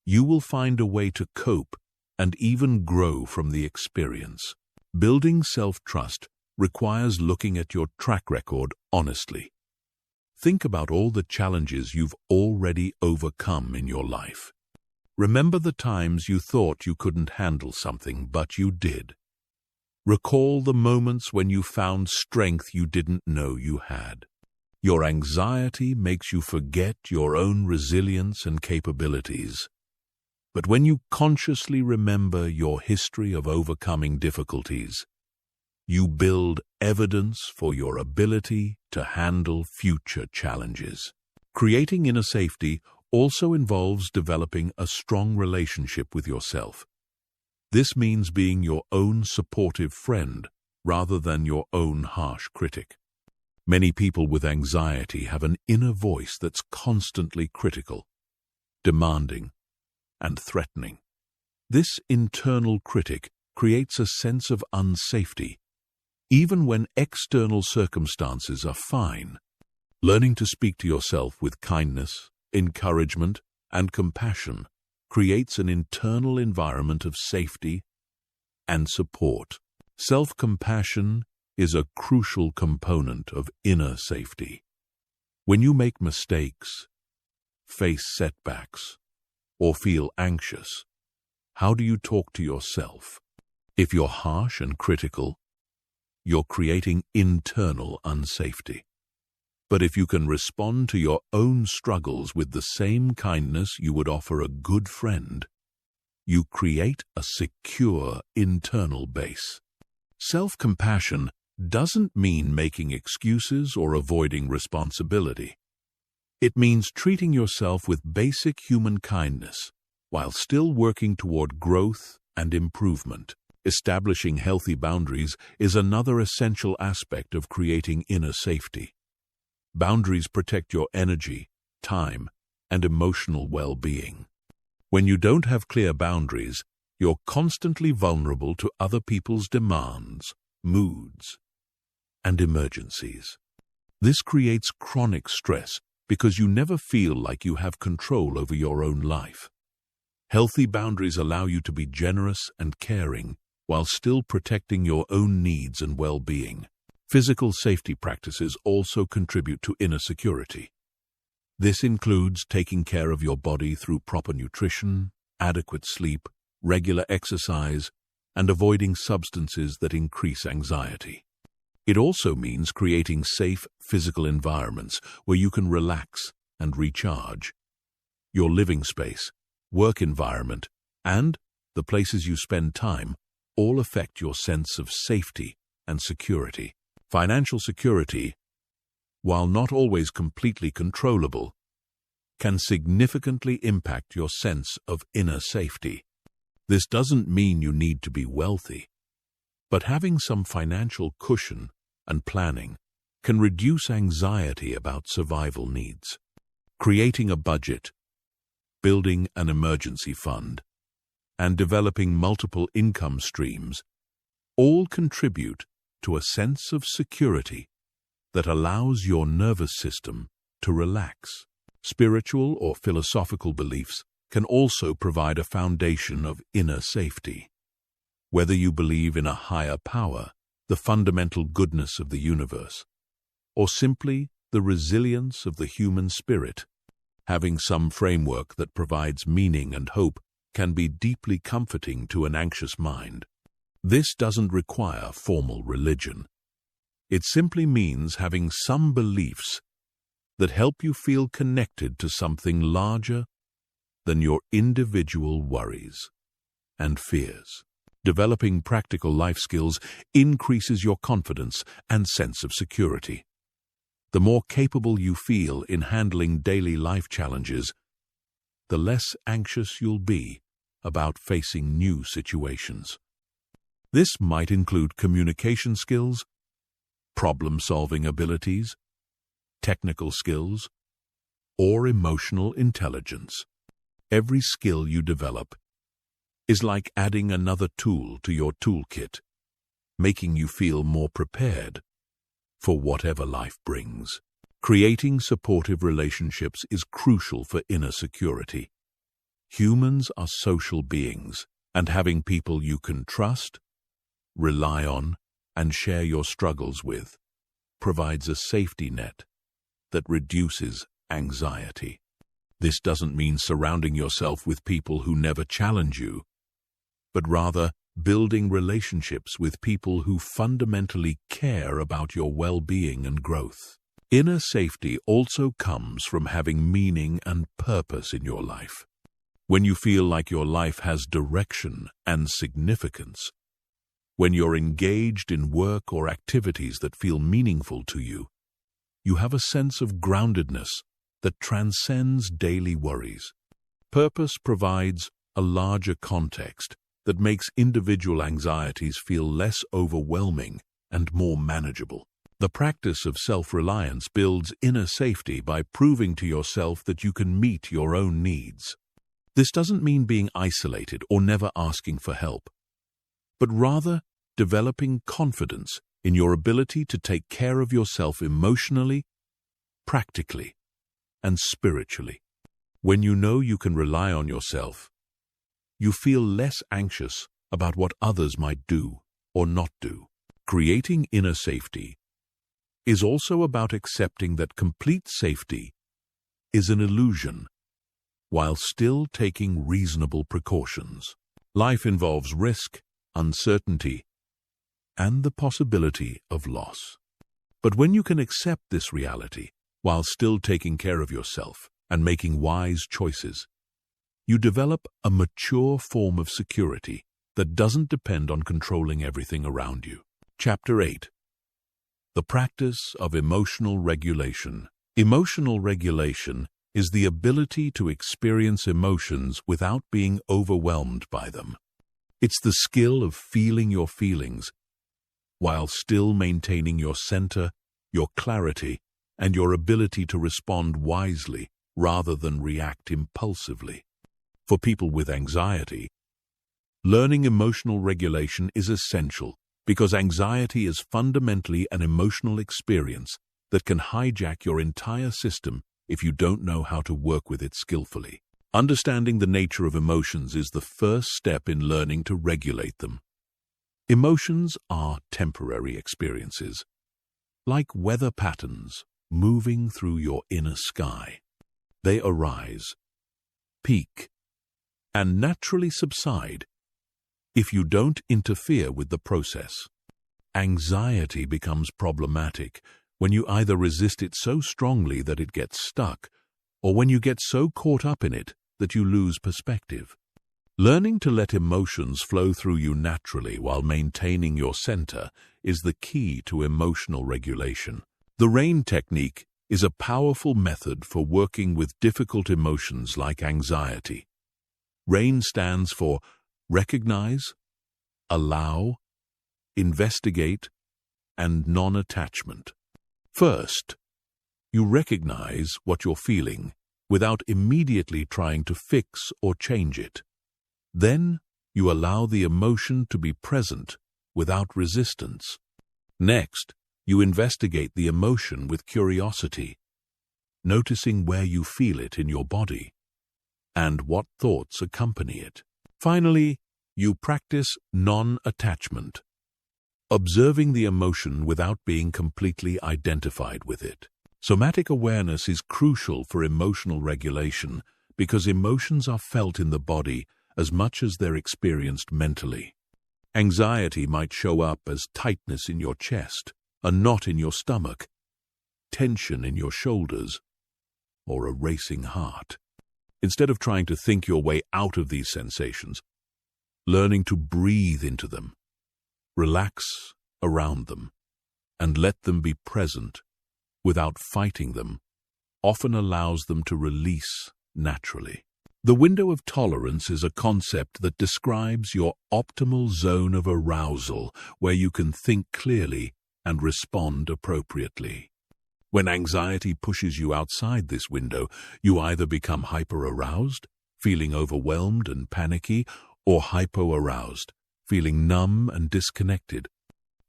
you will find a way to cope and even grow from the experience. Building self-trust requires looking at your track record honestly. Think about all the challenges you've already overcome in your life. Remember the times you thought you couldn't handle something, but you did. Recall the moments when you found strength you didn't know you had. Your anxiety makes you forget your own resilience and capabilities. But when you consciously remember your history of overcoming difficulties, you build evidence for your ability to handle future challenges. Creating inner safety also involves developing a strong relationship with yourself. This means being your own supportive friend rather than your own harsh critic. Many people with anxiety have an inner voice that's constantly critical, demanding, and threatening. This internal critic creates a sense of unsafety, even when external circumstances are fine. Learning to speak to yourself with kindness, encouragement, and compassion creates an internal environment of safety and support. Self-compassion is a crucial component of inner safety. When you make mistakes, face setbacks, or feel anxious, how do you talk to yourself? If you're harsh and critical, you're creating internal unsafety. But if you can respond to your own struggles with the same kindness you would offer a good friend, you create a secure internal base. Self-compassion doesn't mean making excuses or avoiding responsibility. It means treating yourself with basic human kindness while still working toward growth and improvement. Establishing healthy boundaries is another essential aspect of creating inner safety. Boundaries protect your energy, time, and emotional well-being. When you don't have clear boundaries, you're constantly vulnerable to other people's demands, moods, and emergencies. This creates chronic stress because you never feel like you have control over your own life. Healthy boundaries allow you to be generous and caring while still protecting your own needs and well-being. Physical safety practices also contribute to inner security. This includes taking care of your body through proper nutrition, adequate sleep, regular exercise, and avoiding substances that increase anxiety. It also means creating safe physical environments where you can relax and recharge. Your living space, work environment, and the places you spend time all affect your sense of safety and security. Financial security, while not always completely controllable, can significantly impact your sense of inner safety. This doesn't mean you need to be wealthy, but having some financial cushion and planning can reduce anxiety about survival needs. Creating a budget, building an emergency fund, and developing multiple income streams all contribute to a sense of security that allows your nervous system to relax. Spiritual or philosophical beliefs can also provide a foundation of inner safety. Whether you believe in a higher power, the fundamental goodness of the universe, or simply the resilience of the human spirit, having some framework that provides meaning and hope can be deeply comforting to an anxious mind. This doesn't require formal religion. It simply means having some beliefs that help you feel connected to something larger than your individual worries and fears. Developing practical life skills increases your confidence and sense of security. The more capable you feel in handling daily life challenges, the less anxious you'll be about facing new situations. This might include communication skills, problem-solving abilities, technical skills, or emotional intelligence. Every skill you develop is like adding another tool to your toolkit, making you feel more prepared for whatever life brings. Creating supportive relationships is crucial for inner security. Humans are social beings, and having people you can trust, rely on, and share your struggles with provides a safety net that reduces anxiety. This doesn't mean surrounding yourself with people who never challenge you, but rather building relationships with people who fundamentally care about your well-being and growth. Inner safety also comes from having meaning and purpose in your life. When you feel like your life has direction and significance, when you're engaged in work or activities that feel meaningful to you, you have a sense of groundedness that transcends daily worries. Purpose provides a larger context that makes individual anxieties feel less overwhelming and more manageable. The practice of self-reliance builds inner safety by proving to yourself that you can meet your own needs. This doesn't mean being isolated or never asking for help, but rather developing confidence in your ability to take care of yourself emotionally, practically, and spiritually. When you know you can rely on yourself, you feel less anxious about what others might do or not do. Creating inner safety is also about accepting that complete safety is an illusion, while still taking reasonable precautions. Life involves risk, uncertainty, and the possibility of loss. But when you can accept this reality, while still taking care of yourself and making wise choices, you develop a mature form of security that doesn't depend on controlling everything around you. Chapter 8. The practice of emotional regulation. Emotional regulation is the ability to experience emotions without being overwhelmed by them. It's the skill of feeling your feelings while still maintaining your center, your clarity, and your ability to respond wisely rather than react impulsively. For people with anxiety, learning emotional regulation is essential because anxiety is fundamentally an emotional experience that can hijack your entire system if you don't know how to work with it skillfully. Understanding the nature of emotions is the first step in learning to regulate them. Emotions are temporary experiences, like weather patterns moving through your inner sky. They arise, peak, and naturally subside if you don't interfere with the process. Anxiety becomes problematic when you either resist it so strongly that it gets stuck, or when you get so caught up in it that you lose perspective. Learning to let emotions flow through you naturally while maintaining your center is the key to emotional regulation. The RAIN technique is a powerful method for working with difficult emotions like anxiety. RAIN stands for recognize, allow, investigate, and non-attachment. First, you recognize what you're feeling without immediately trying to fix or change it. Then, you allow the emotion to be present without resistance. Next, you investigate the emotion with curiosity, noticing where you feel it in your body and what thoughts accompany it. Finally, you practice non-attachment, observing the emotion without being completely identified with it. Somatic awareness is crucial for emotional regulation because emotions are felt in the body as much as they're experienced mentally. Anxiety might show up as tightness in your chest, a knot in your stomach, tension in your shoulders, or a racing heart. Instead of trying to think your way out of these sensations, learning to breathe into them, relax around them, and let them be present without fighting them, often allows them to release naturally. The window of tolerance is a concept that describes your optimal zone of arousal where you can think clearly and respond appropriately. When anxiety pushes you outside this window, you either become hyper-aroused, feeling overwhelmed and panicky, or hypo-aroused, feeling numb and disconnected.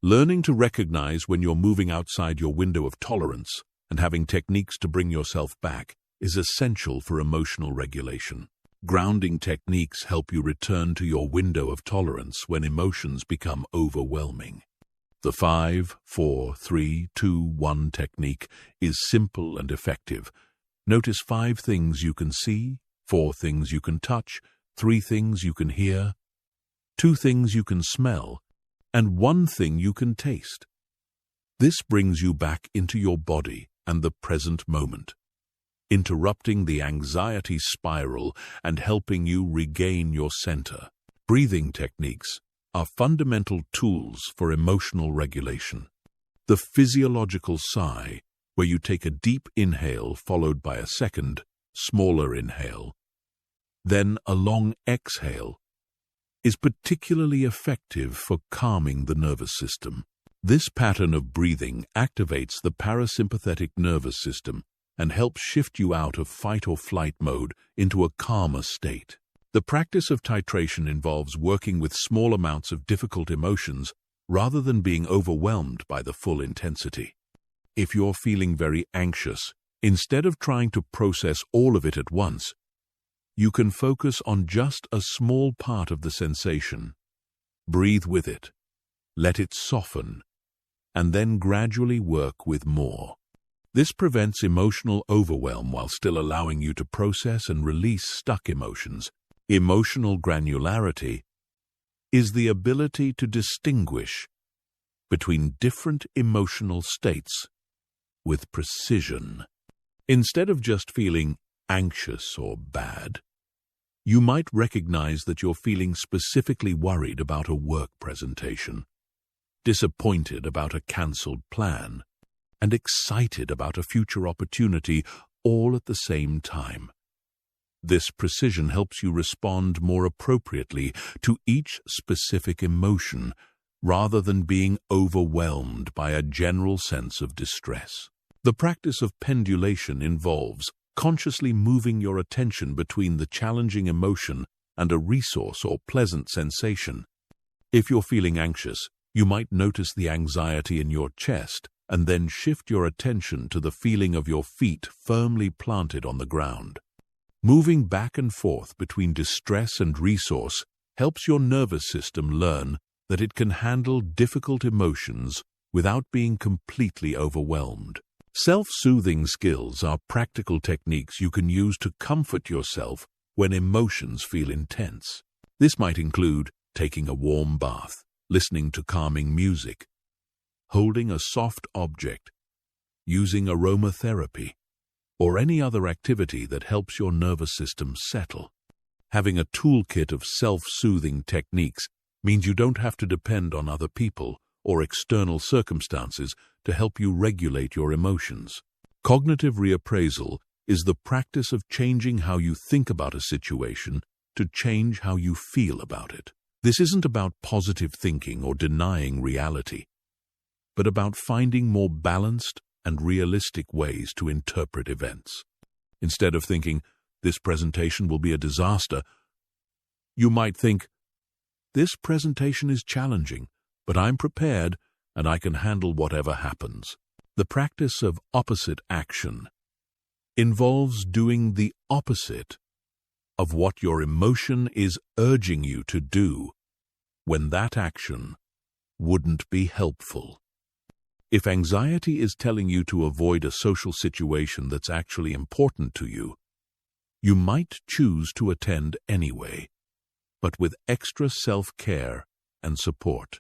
Learning to recognize when you're moving outside your window of tolerance and having techniques to bring yourself back is essential for emotional regulation. Grounding techniques help you return to your window of tolerance when emotions become overwhelming. The 5, 4, 3, 2, 1 technique is simple and effective. Notice 5 things you can see, 4 things you can touch, 3 things you can hear, 2 things you can smell, and 1 thing you can taste. This brings you back into your body and the present moment, interrupting the anxiety spiral and helping you regain your center. Breathing techniques are fundamental tools for emotional regulation. The physiological sigh, where you take a deep inhale followed by a second, smaller inhale, then a long exhale, is particularly effective for calming the nervous system. This pattern of breathing activates the parasympathetic nervous system and helps shift you out of fight or flight mode into a calmer state. The practice of titration involves working with small amounts of difficult emotions rather than being overwhelmed by the full intensity. If you're feeling very anxious, instead of trying to process all of it at once, you can focus on just a small part of the sensation. Breathe with it, let it soften, and then gradually work with more. This prevents emotional overwhelm while still allowing you to process and release stuck emotions. Emotional granularity is the ability to distinguish between different emotional states with precision. Instead of just feeling anxious or bad, you might recognize that you're feeling specifically worried about a work presentation, disappointed about a cancelled plan, and excited about a future opportunity all at the same time. This precision helps you respond more appropriately to each specific emotion rather than being overwhelmed by a general sense of distress. The practice of pendulation involves consciously moving your attention between the challenging emotion and a resource or pleasant sensation. If you're feeling anxious, you might notice the anxiety in your chest and then shift your attention to the feeling of your feet firmly planted on the ground. Moving back and forth between distress and resource helps your nervous system learn that it can handle difficult emotions without being completely overwhelmed. Self-soothing skills are practical techniques you can use to comfort yourself when emotions feel intense. This might include taking a warm bath, listening to calming music, holding a soft object, using aromatherapy, or any other activity that helps your nervous system settle. Having a toolkit of self-soothing techniques means you don't have to depend on other people or external circumstances to help you regulate your emotions. Cognitive reappraisal is the practice of changing how you think about a situation to change how you feel about it. This isn't about positive thinking or denying reality. but about finding more balanced and realistic ways to interpret events. Instead of thinking, "This presentation will be a disaster," you might think, "This presentation is challenging, but I'm prepared and I can handle whatever happens." The practice of opposite action involves doing the opposite of what your emotion is urging you to do when that action wouldn't be helpful. If anxiety is telling you to avoid a social situation that's actually important to you, you might choose to attend anyway, but with extra self-care and support.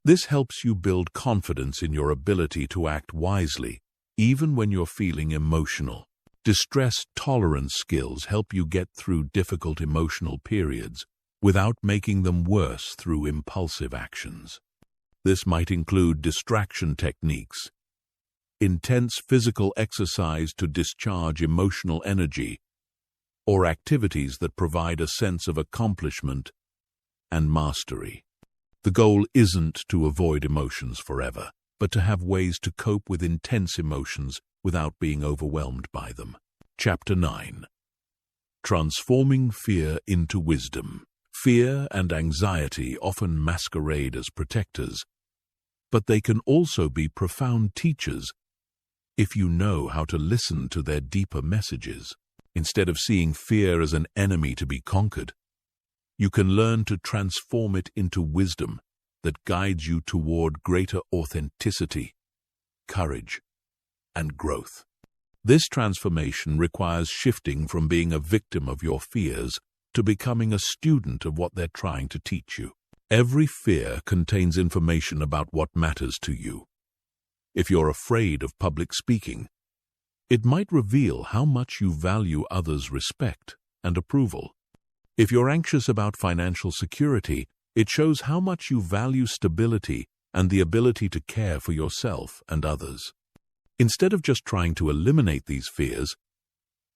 This helps you build confidence in your ability to act wisely, even when you're feeling emotional. Distress tolerance skills help you get through difficult emotional periods without making them worse through impulsive actions. This might include distraction techniques, intense physical exercise to discharge emotional energy, or activities that provide a sense of accomplishment and mastery. The goal isn't to avoid emotions forever, but to have ways to cope with intense emotions without being overwhelmed by them. Chapter 9. Transforming Fear into Wisdom. Fear and anxiety often masquerade as protectors, but they can also be profound teachers if you know how to listen to their deeper messages. Instead of seeing fear as an enemy to be conquered, you can learn to transform it into wisdom that guides you toward greater authenticity, courage, and growth. This transformation requires shifting from being a victim of your fears to becoming a student of what they're trying to teach you. Every fear contains information about what matters to you. If you're afraid of public speaking, it might reveal how much you value others' respect and approval. If you're anxious about financial security, it shows how much you value stability and the ability to care for yourself and others. Instead of just trying to eliminate these fears,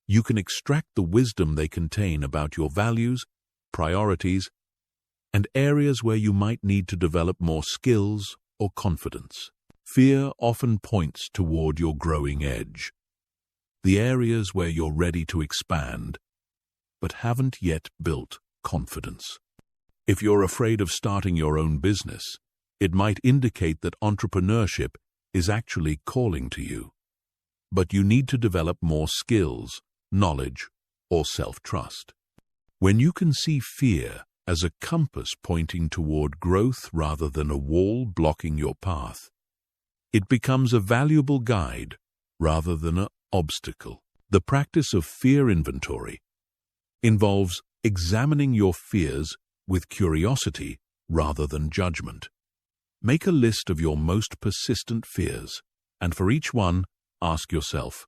you can extract the wisdom they contain about your values, priorities, and areas where you might need to develop more skills or confidence. Fear often points toward your growing edge, the areas where you're ready to expand, but haven't yet built confidence. If you're afraid of starting your own business, it might indicate that entrepreneurship is actually calling to you. But you need to develop more skills, knowledge, or self-trust. When you can see fear as a compass pointing toward growth rather than a wall blocking your path, it becomes a valuable guide rather than an obstacle. The practice of fear inventory involves examining your fears with curiosity rather than judgment. Make a list of your most persistent fears, and for each one, ask yourself,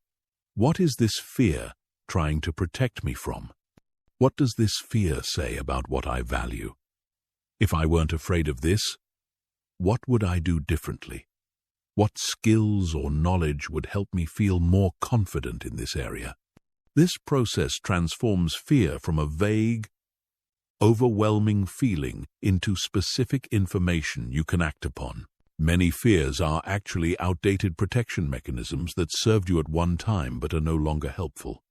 what is this fear trying to protect me from? What does this fear say about what I value? If I weren't afraid of this, what would I do differently? What skills or knowledge would help me feel more confident in this area? This process transforms fear from a vague, overwhelming feeling into specific information you can act upon. Many fears are actually outdated protection mechanisms that served you at one time but are no longer helpful.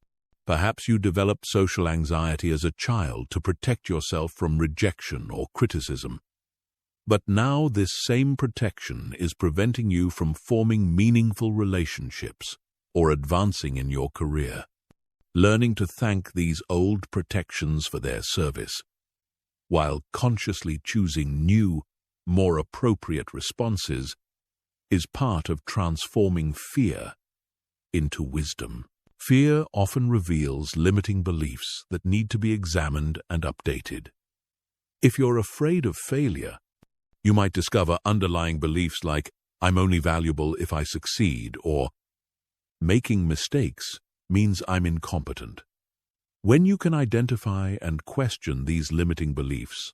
Perhaps you developed social anxiety as a child to protect yourself from rejection or criticism. But now this same protection is preventing you from forming meaningful relationships or advancing in your career. Learning to thank these old protections for their service, while consciously choosing new, more appropriate responses, is part of transforming fear into wisdom. Fear often reveals limiting beliefs that need to be examined and updated. If you're afraid of failure, you might discover underlying beliefs like, "I'm only valuable if I succeed," or "making mistakes means I'm incompetent." When you can identify and question these limiting beliefs,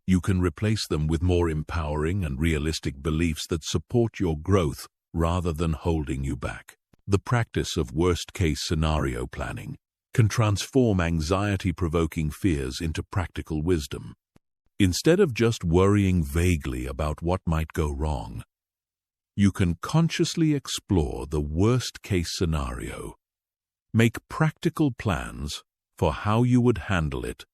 you can replace them with more empowering and realistic beliefs that support your growth rather than holding you back. The practice of worst-case scenario planning can transform anxiety-provoking fears into practical wisdom. Instead of just worrying vaguely about what might go wrong, You can consciously explore the worst-case scenario, make practical plans for how you would handle it,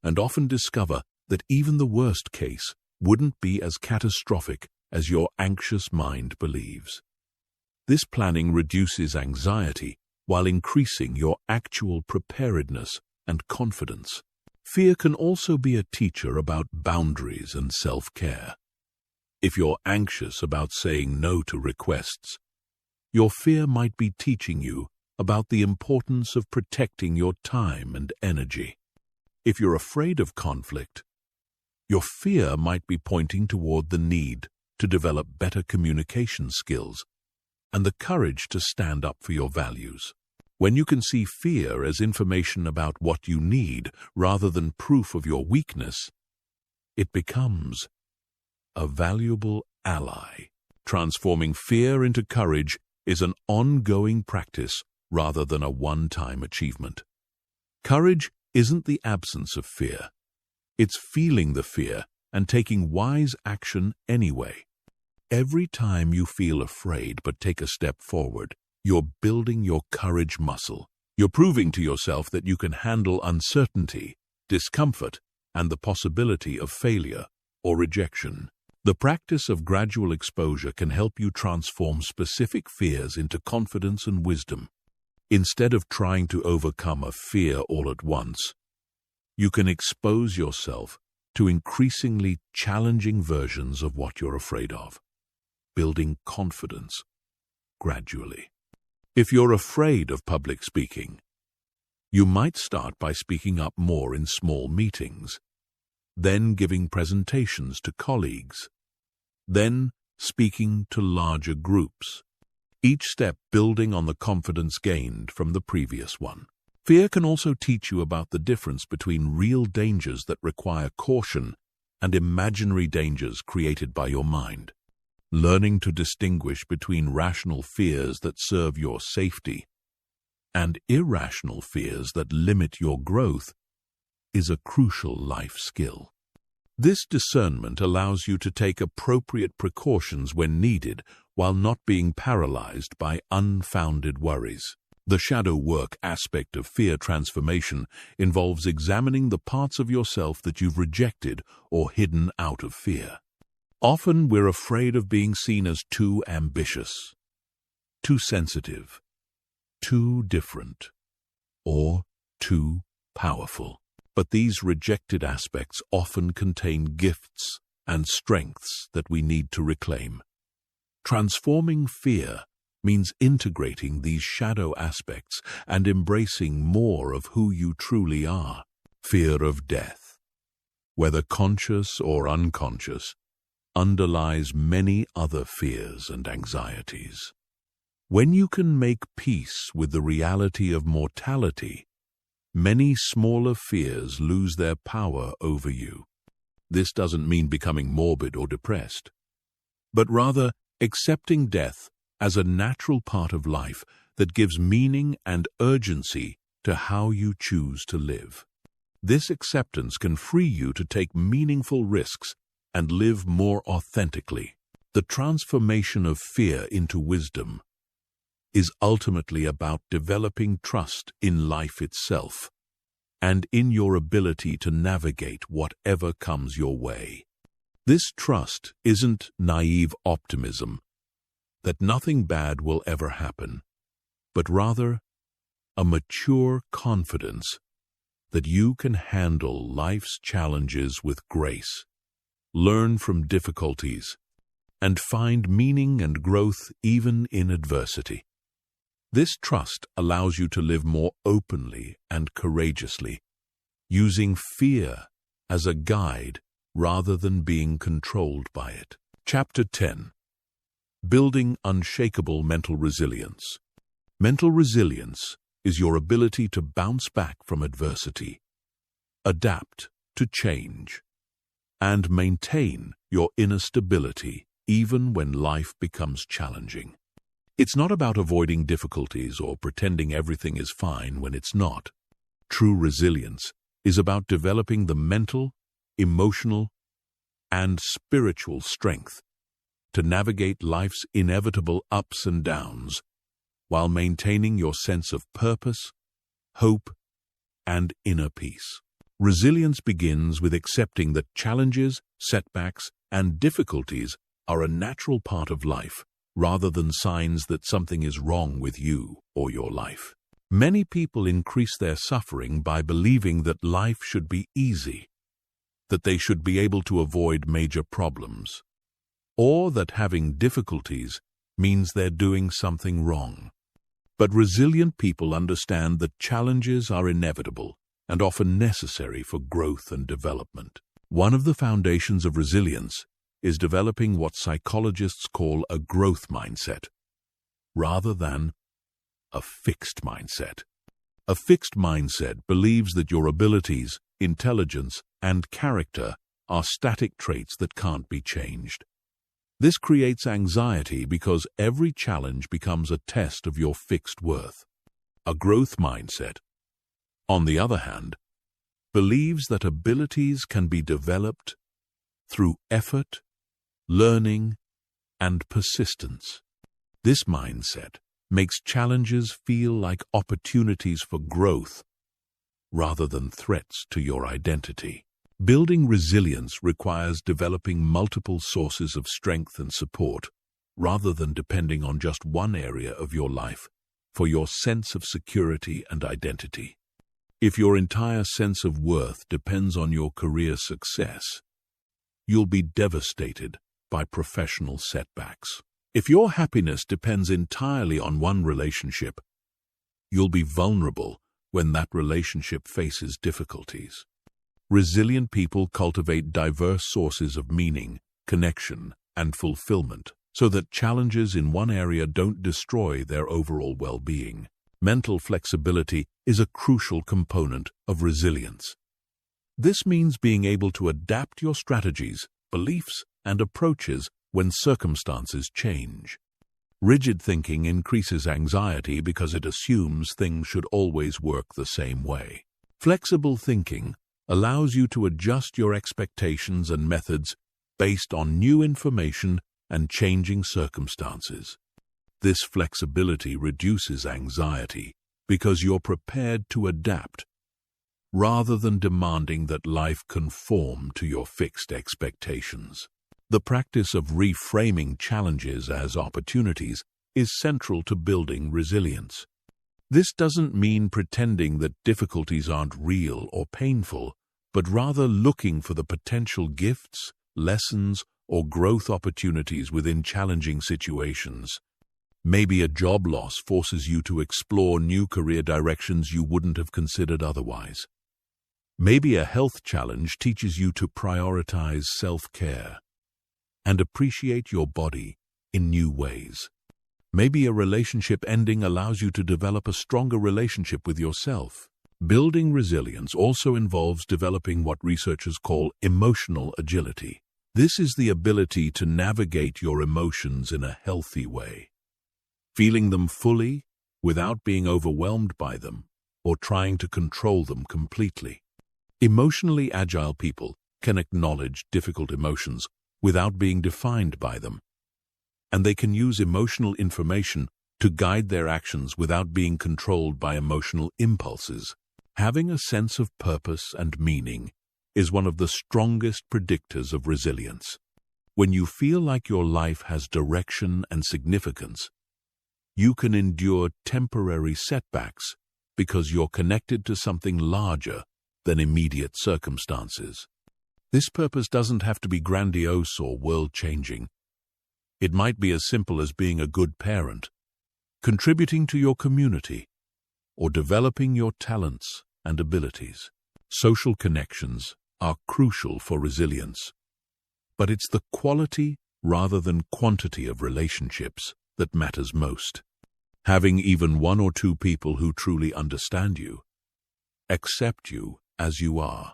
and often discover that even the worst case wouldn't be as catastrophic as your anxious mind believes. This planning reduces anxiety while increasing your actual preparedness and confidence. Fear can also be a teacher about boundaries and self-care. If you're anxious about saying no to requests, your fear might be teaching you about the importance of protecting your time and energy. If you're afraid of conflict, your fear might be pointing toward the need to develop better communication skills and the courage to stand up for your values. When you can see fear as information about what you need rather than proof of your weakness, it becomes a valuable ally. Transforming fear into courage is an ongoing practice rather than a one-time achievement. Courage isn't the absence of fear. It's feeling the fear and taking wise action anyway. Every time you feel afraid but take a step forward, you're building your courage muscle. You're proving to yourself that you can handle uncertainty, discomfort, and the possibility of failure or rejection. The practice of gradual exposure can help you transform specific fears into confidence and wisdom. Instead of trying to overcome a fear all at once, you can expose yourself to increasingly challenging versions of what you're afraid of, building confidence gradually. If you're afraid of public speaking, you might start by speaking up more in small meetings, then giving presentations to colleagues, then speaking to larger groups, each step building on the confidence gained from the previous one. Fear can also teach you about the difference between real dangers that require caution and imaginary dangers created by your mind. Learning to distinguish between rational fears that serve your safety and irrational fears that limit your growth is a crucial life skill. This discernment allows you to take appropriate precautions when needed while not being paralyzed by unfounded worries. The shadow work aspect of fear transformation involves examining the parts of yourself that you've rejected or hidden out of fear. Often we're afraid of being seen as too ambitious, too sensitive, too different, or too powerful. But these rejected aspects often contain gifts and strengths that we need to reclaim. Transforming fear means integrating these shadow aspects and embracing more of who you truly are. Fear of death, whether conscious or unconscious, underlies many other fears and anxieties. When you can make peace with the reality of mortality, many smaller fears lose their power over you. This doesn't mean becoming morbid or depressed, but rather accepting death as a natural part of life that gives meaning and urgency to how you choose to live. This acceptance can free you to take meaningful risks and live more authentically. The transformation of fear into wisdom is ultimately about developing trust in life itself and in your ability to navigate whatever comes your way. This trust isn't naive optimism that nothing bad will ever happen, but rather a mature confidence that you can handle life's challenges with grace, learn from difficulties, and find meaning and growth even in adversity. This trust allows you to live more openly and courageously, using fear as a guide rather than being controlled by it. Chapter 10. Building unshakable mental resilience. Mental resilience is your ability to bounce back from adversity, adapt to change, and maintain your inner stability even when life becomes challenging. It's not about avoiding difficulties or pretending everything is fine when it's not. True resilience is about developing the mental, emotional, and spiritual strength to navigate life's inevitable ups and downs while maintaining your sense of purpose, hope, and inner peace. Resilience begins with accepting that challenges, setbacks, and difficulties are a natural part of life, rather than signs that something is wrong with you or your life. Many people increase their suffering by believing that life should be easy, that they should be able to avoid major problems, or that having difficulties means they're doing something wrong. But resilient people understand that challenges are inevitable and often necessary for growth and development. One of the foundations of resilience is developing what psychologists call a growth mindset, rather than a fixed mindset. A fixed mindset believes that your abilities, intelligence, and character are static traits that can't be changed. This creates anxiety because every challenge becomes a test of your fixed worth. A growth mindset, on the other hand, believes that abilities can be developed through effort, learning, and persistence. This mindset makes challenges feel like opportunities for growth rather than threats to your identity. Building resilience requires developing multiple sources of strength and support, rather than depending on just one area of your life for your sense of security and identity. If your entire sense of worth depends on your career success, you'll be devastated by professional setbacks. If your happiness depends entirely on one relationship, you'll be vulnerable when that relationship faces difficulties. Resilient people cultivate diverse sources of meaning, connection, and fulfillment, so that challenges in one area don't destroy their overall well-being. Mental flexibility is a crucial component of resilience. This means being able to adapt your strategies, beliefs, and approaches when circumstances change. Rigid thinking increases anxiety because it assumes things should always work the same way. Flexible thinking allows you to adjust your expectations and methods based on new information and changing circumstances. This flexibility reduces anxiety because you're prepared to adapt, rather than demanding that life conform to your fixed expectations. The practice of reframing challenges as opportunities is central to building resilience. This doesn't mean pretending that difficulties aren't real or painful, but rather looking for the potential gifts, lessons, or growth opportunities within challenging situations. Maybe a job loss forces you to explore new career directions you wouldn't have considered otherwise. Maybe a health challenge teaches you to prioritize self-care and appreciate your body in new ways. Maybe a relationship ending allows you to develop a stronger relationship with yourself. Building resilience also involves developing what researchers call emotional agility. This is the ability to navigate your emotions in a healthy way, feeling them fully without being overwhelmed by them or trying to control them completely. Emotionally agile people can acknowledge difficult emotions without being defined by them, and they can use emotional information to guide their actions without being controlled by emotional impulses. Having a sense of purpose and meaning is one of the strongest predictors of resilience. When you feel like your life has direction and significance, you can endure temporary setbacks because you're connected to something larger than immediate circumstances. This purpose doesn't have to be grandiose or world-changing. It might be as simple as being a good parent, contributing to your community, or developing your talents and abilities. Social connections are crucial for resilience, but it's the quality rather than quantity of relationships that matters most. Having even one or two people who truly understand you, accept you as you are,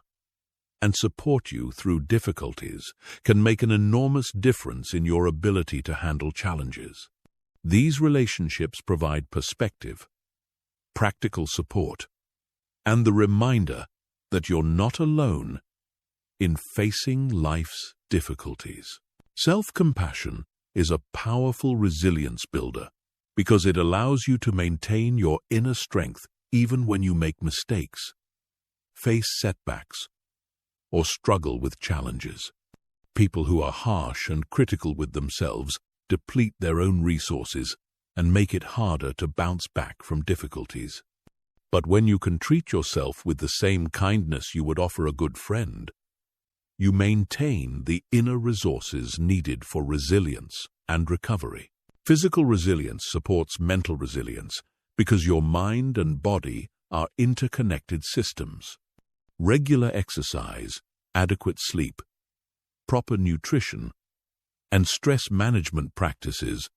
and support you through difficulties can make an enormous difference in your ability to handle challenges. These relationships provide perspective, practical support, and the reminder that you're not alone in facing life's difficulties. Self-compassion is a powerful resilience builder because it allows you to maintain your inner strength even when you make mistakes, face setbacks, or struggle with challenges. People who are harsh and critical with themselves deplete their own resources and make it harder to bounce back from difficulties. But when you can treat yourself with the same kindness you would offer a good friend, you maintain the inner resources needed for resilience and recovery. Physical resilience supports mental resilience because your mind and body are interconnected systems. Regular exercise, adequate sleep, proper nutrition, and stress management practices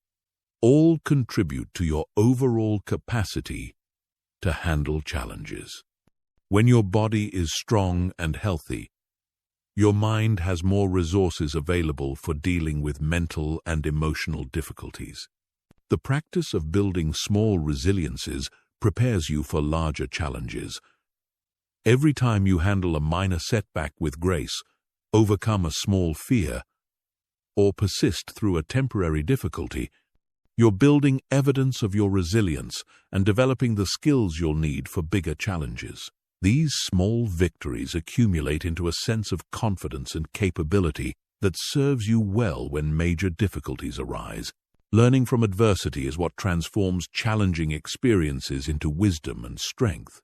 all contribute to your overall capacity to handle challenges. When your body is strong and healthy, your mind has more resources available for dealing with mental and emotional difficulties. The practice of building small resiliences prepares you for larger challenges. Every time you handle a minor setback with grace, overcome a small fear, or persist through a temporary difficulty, you're building evidence of your resilience and developing the skills you'll need for bigger challenges. These small victories accumulate into a sense of confidence and capability that serves you well when major difficulties arise. Learning from adversity is what transforms challenging experiences into wisdom and strength.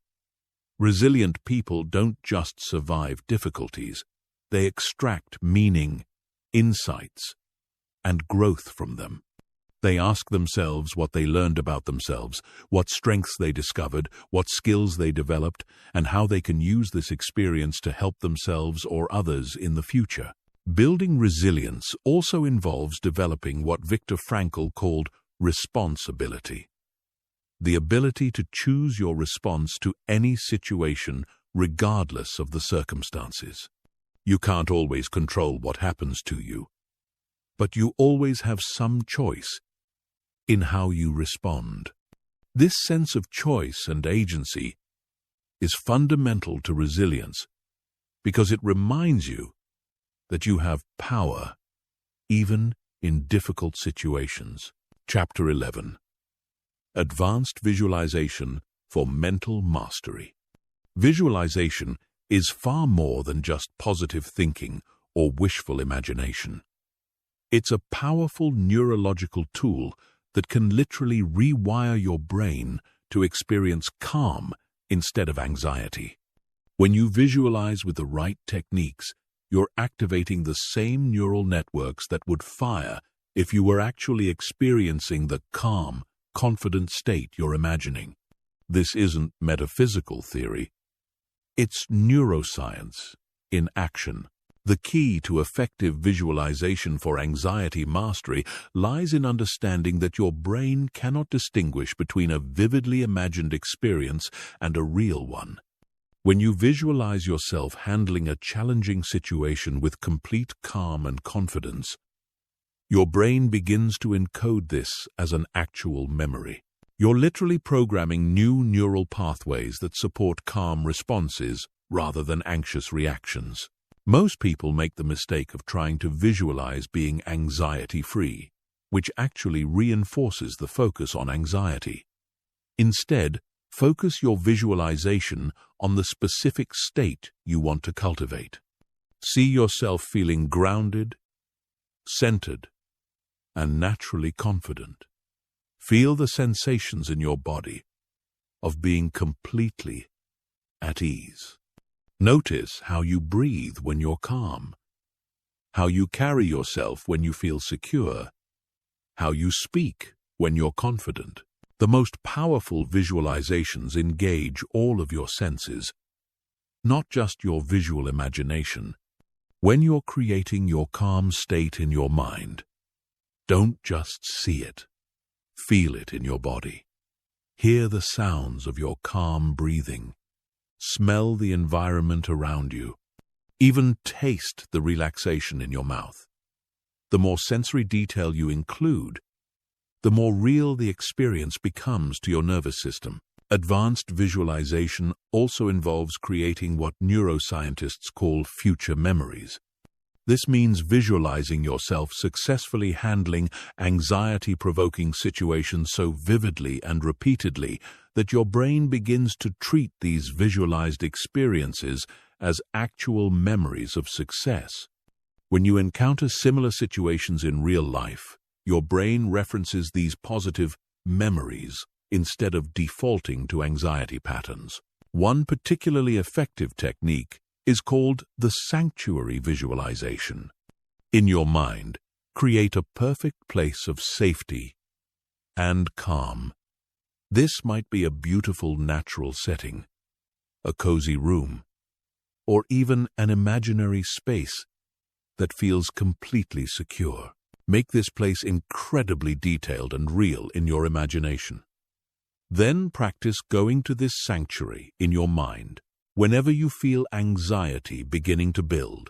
Resilient people don't just survive difficulties, they extract meaning, insights, and growth from them. They ask themselves what they learned about themselves, what strengths they discovered, what skills they developed, and how they can use this experience to help themselves or others in the future. Building resilience also involves developing what Viktor Frankl called responsibility, the ability to choose your response to any situation regardless of the circumstances. You can't always control what happens to you, but you always have some choice in how you respond. This sense of choice and agency is fundamental to resilience because it reminds you that you have power even in difficult situations. Chapter 11. Advanced Visualization for Mental Mastery. Visualization is far more than just positive thinking or wishful imagination. It's a powerful neurological tool that can literally rewire your brain to experience calm instead of anxiety. When you visualize with the right techniques, you're activating the same neural networks that would fire if you were actually experiencing the calm, confident state you're imagining. This isn't metaphysical theory. It's neuroscience in action. The key to effective visualization for anxiety mastery lies in understanding that your brain cannot distinguish between a vividly imagined experience and a real one. When you visualize yourself handling a challenging situation with complete calm and confidence, your brain begins to encode this as an actual memory. You're literally programming new neural pathways that support calm responses rather than anxious reactions. Most people make the mistake of trying to visualize being anxiety-free, which actually reinforces the focus on anxiety. Instead, focus your visualization on the specific state you want to cultivate. See yourself feeling grounded, centered, and naturally confident. Feel the sensations in your body of being completely at ease. Notice how you breathe when you're calm, how you carry yourself when you feel secure, how you speak when you're confident. The most powerful visualizations engage all of your senses, not just your visual imagination. When you're creating your calm state in your mind, don't just see it. Feel it in your body. Hear the sounds of your calm breathing. Smell the environment around you. Even taste the relaxation in your mouth. The more sensory detail you include, the more real the experience becomes to your nervous system. Advanced visualization also involves creating what neuroscientists call future memories. This means visualizing yourself successfully handling anxiety-provoking situations so vividly and repeatedly that your brain begins to treat these visualized experiences as actual memories of success. When you encounter similar situations in real life, your brain references these positive memories instead of defaulting to anxiety patterns. One particularly effective technique is called the sanctuary visualization. In your mind, create a perfect place of safety and calm. This might be a beautiful natural setting, a cozy room, or even an imaginary space that feels completely secure. Make this place incredibly detailed and real in your imagination. Then practice going to this sanctuary in your mind whenever you feel anxiety beginning to build.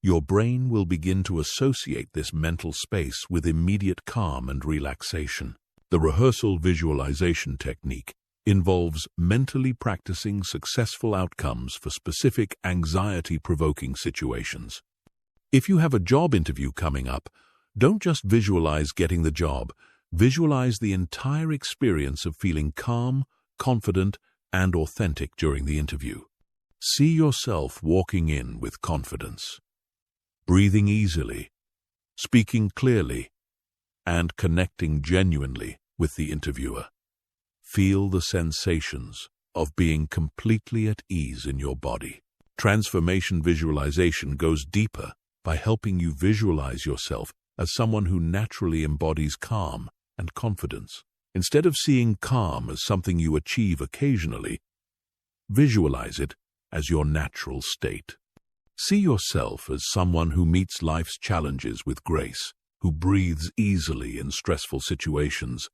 Your brain will begin to associate this mental space with immediate calm and relaxation. The rehearsal visualization technique involves mentally practicing successful outcomes for specific anxiety-provoking situations. If you have a job interview coming up, don't just visualize getting the job. Visualize the entire experience of feeling calm, confident, and authentic during the interview. See yourself walking in with confidence, breathing easily, speaking clearly, and connecting genuinely with the interviewer. Feel the sensations of being completely at ease in your body. Transformation visualization goes deeper by helping you visualize yourself as someone who naturally embodies calm and confidence. Instead of seeing calm as something you achieve occasionally, visualize it as your natural state. See yourself as someone who meets life's challenges with grace, who breathes easily in stressful situations,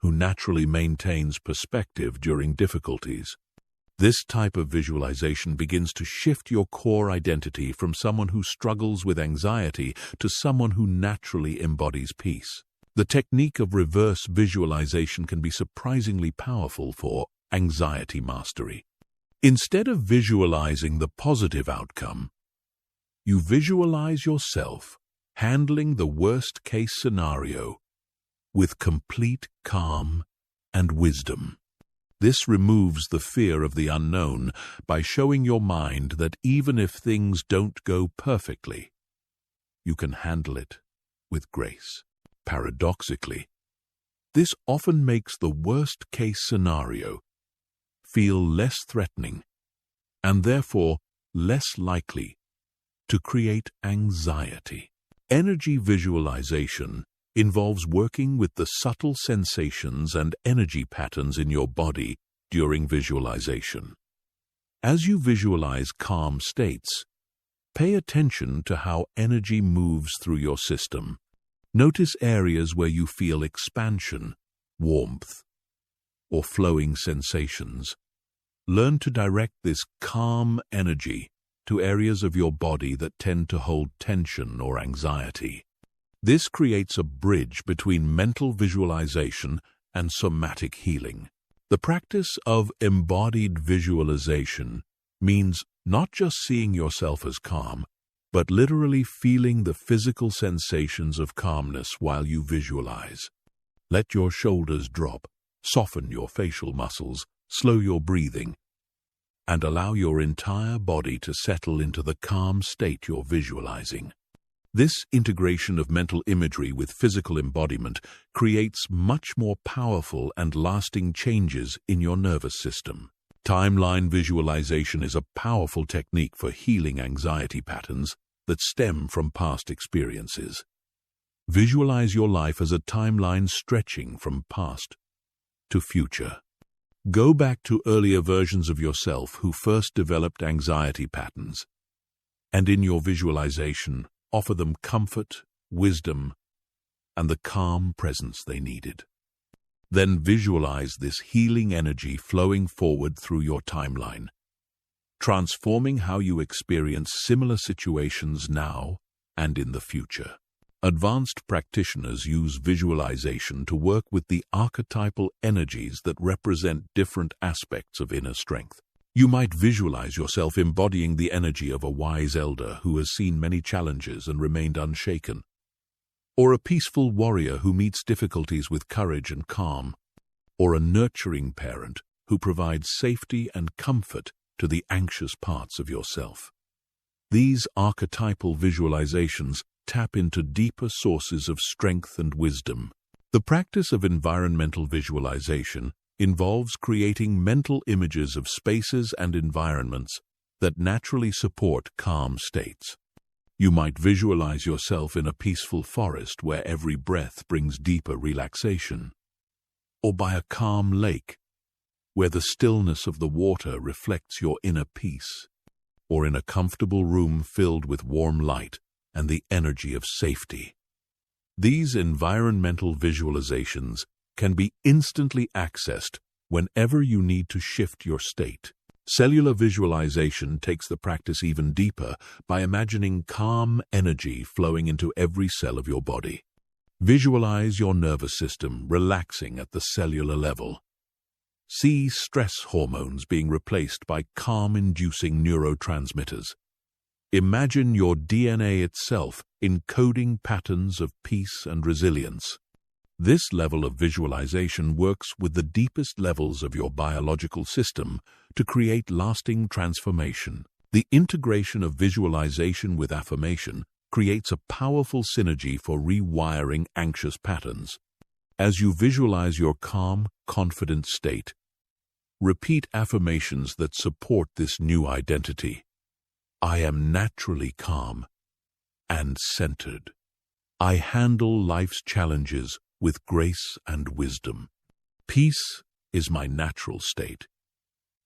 who naturally maintains perspective during difficulties. This type of visualization begins to shift your core identity from someone who struggles with anxiety to someone who naturally embodies peace. The technique of reverse visualization can be surprisingly powerful for anxiety mastery. Instead of visualizing the positive outcome, you visualize yourself handling the worst-case scenario with complete calm and wisdom. This removes the fear of the unknown by showing your mind that even if things don't go perfectly, you can handle it with grace. Paradoxically, this often makes the worst-case scenario feel less threatening and therefore less likely to create anxiety. Energy visualization involves working with the subtle sensations and energy patterns in your body during visualization. As you visualize calm states, pay attention to how energy moves through your system. Notice areas where you feel expansion, warmth, or flowing sensations. Learn to direct this calm energy to areas of your body that tend to hold tension or anxiety. This creates a bridge between mental visualization and somatic healing. The practice of embodied visualization means not just seeing yourself as calm, but literally feeling the physical sensations of calmness while you visualize. Let your shoulders drop, soften your facial muscles, slow your breathing, and allow your entire body to settle into the calm state you're visualizing. This integration of mental imagery with physical embodiment creates much more powerful and lasting changes in your nervous system. Timeline visualization is a powerful technique for healing anxiety patterns that stem from past experiences. Visualize your life as a timeline stretching from past to future. Go back to earlier versions of yourself who first developed anxiety patterns, and in your visualization, offer them comfort, wisdom, and the calm presence they needed. Then visualize this healing energy flowing forward through your timeline, transforming how you experience similar situations now and in the future. Advanced practitioners use visualization to work with the archetypal energies that represent different aspects of inner strength. You might visualize yourself embodying the energy of a wise elder who has seen many challenges and remained unshaken, or a peaceful warrior who meets difficulties with courage and calm, or a nurturing parent who provides safety and comfort to the anxious parts of yourself. These archetypal visualizations tap into deeper sources of strength and wisdom. The practice of environmental visualization involves creating mental images of spaces and environments that naturally support calm states. You might visualize yourself in a peaceful forest where every breath brings deeper relaxation, or by a calm lake where the stillness of the water reflects your inner peace, or in a comfortable room filled with warm light and the energy of safety. These environmental visualizations can be instantly accessed whenever you need to shift your state. Cellular visualization takes the practice even deeper by imagining calm energy flowing into every cell of your body. Visualize your nervous system relaxing at the cellular level. See stress hormones being replaced by calm-inducing neurotransmitters. Imagine your DNA itself encoding patterns of peace and resilience. This level of visualization works with the deepest levels of your biological system to create lasting transformation. The integration of visualization with affirmation creates a powerful synergy for rewiring anxious patterns. As you visualize your calm, confident state, repeat affirmations that support this new identity. I am naturally calm and centered. I handle life's challenges with grace and wisdom. Peace is my natural state.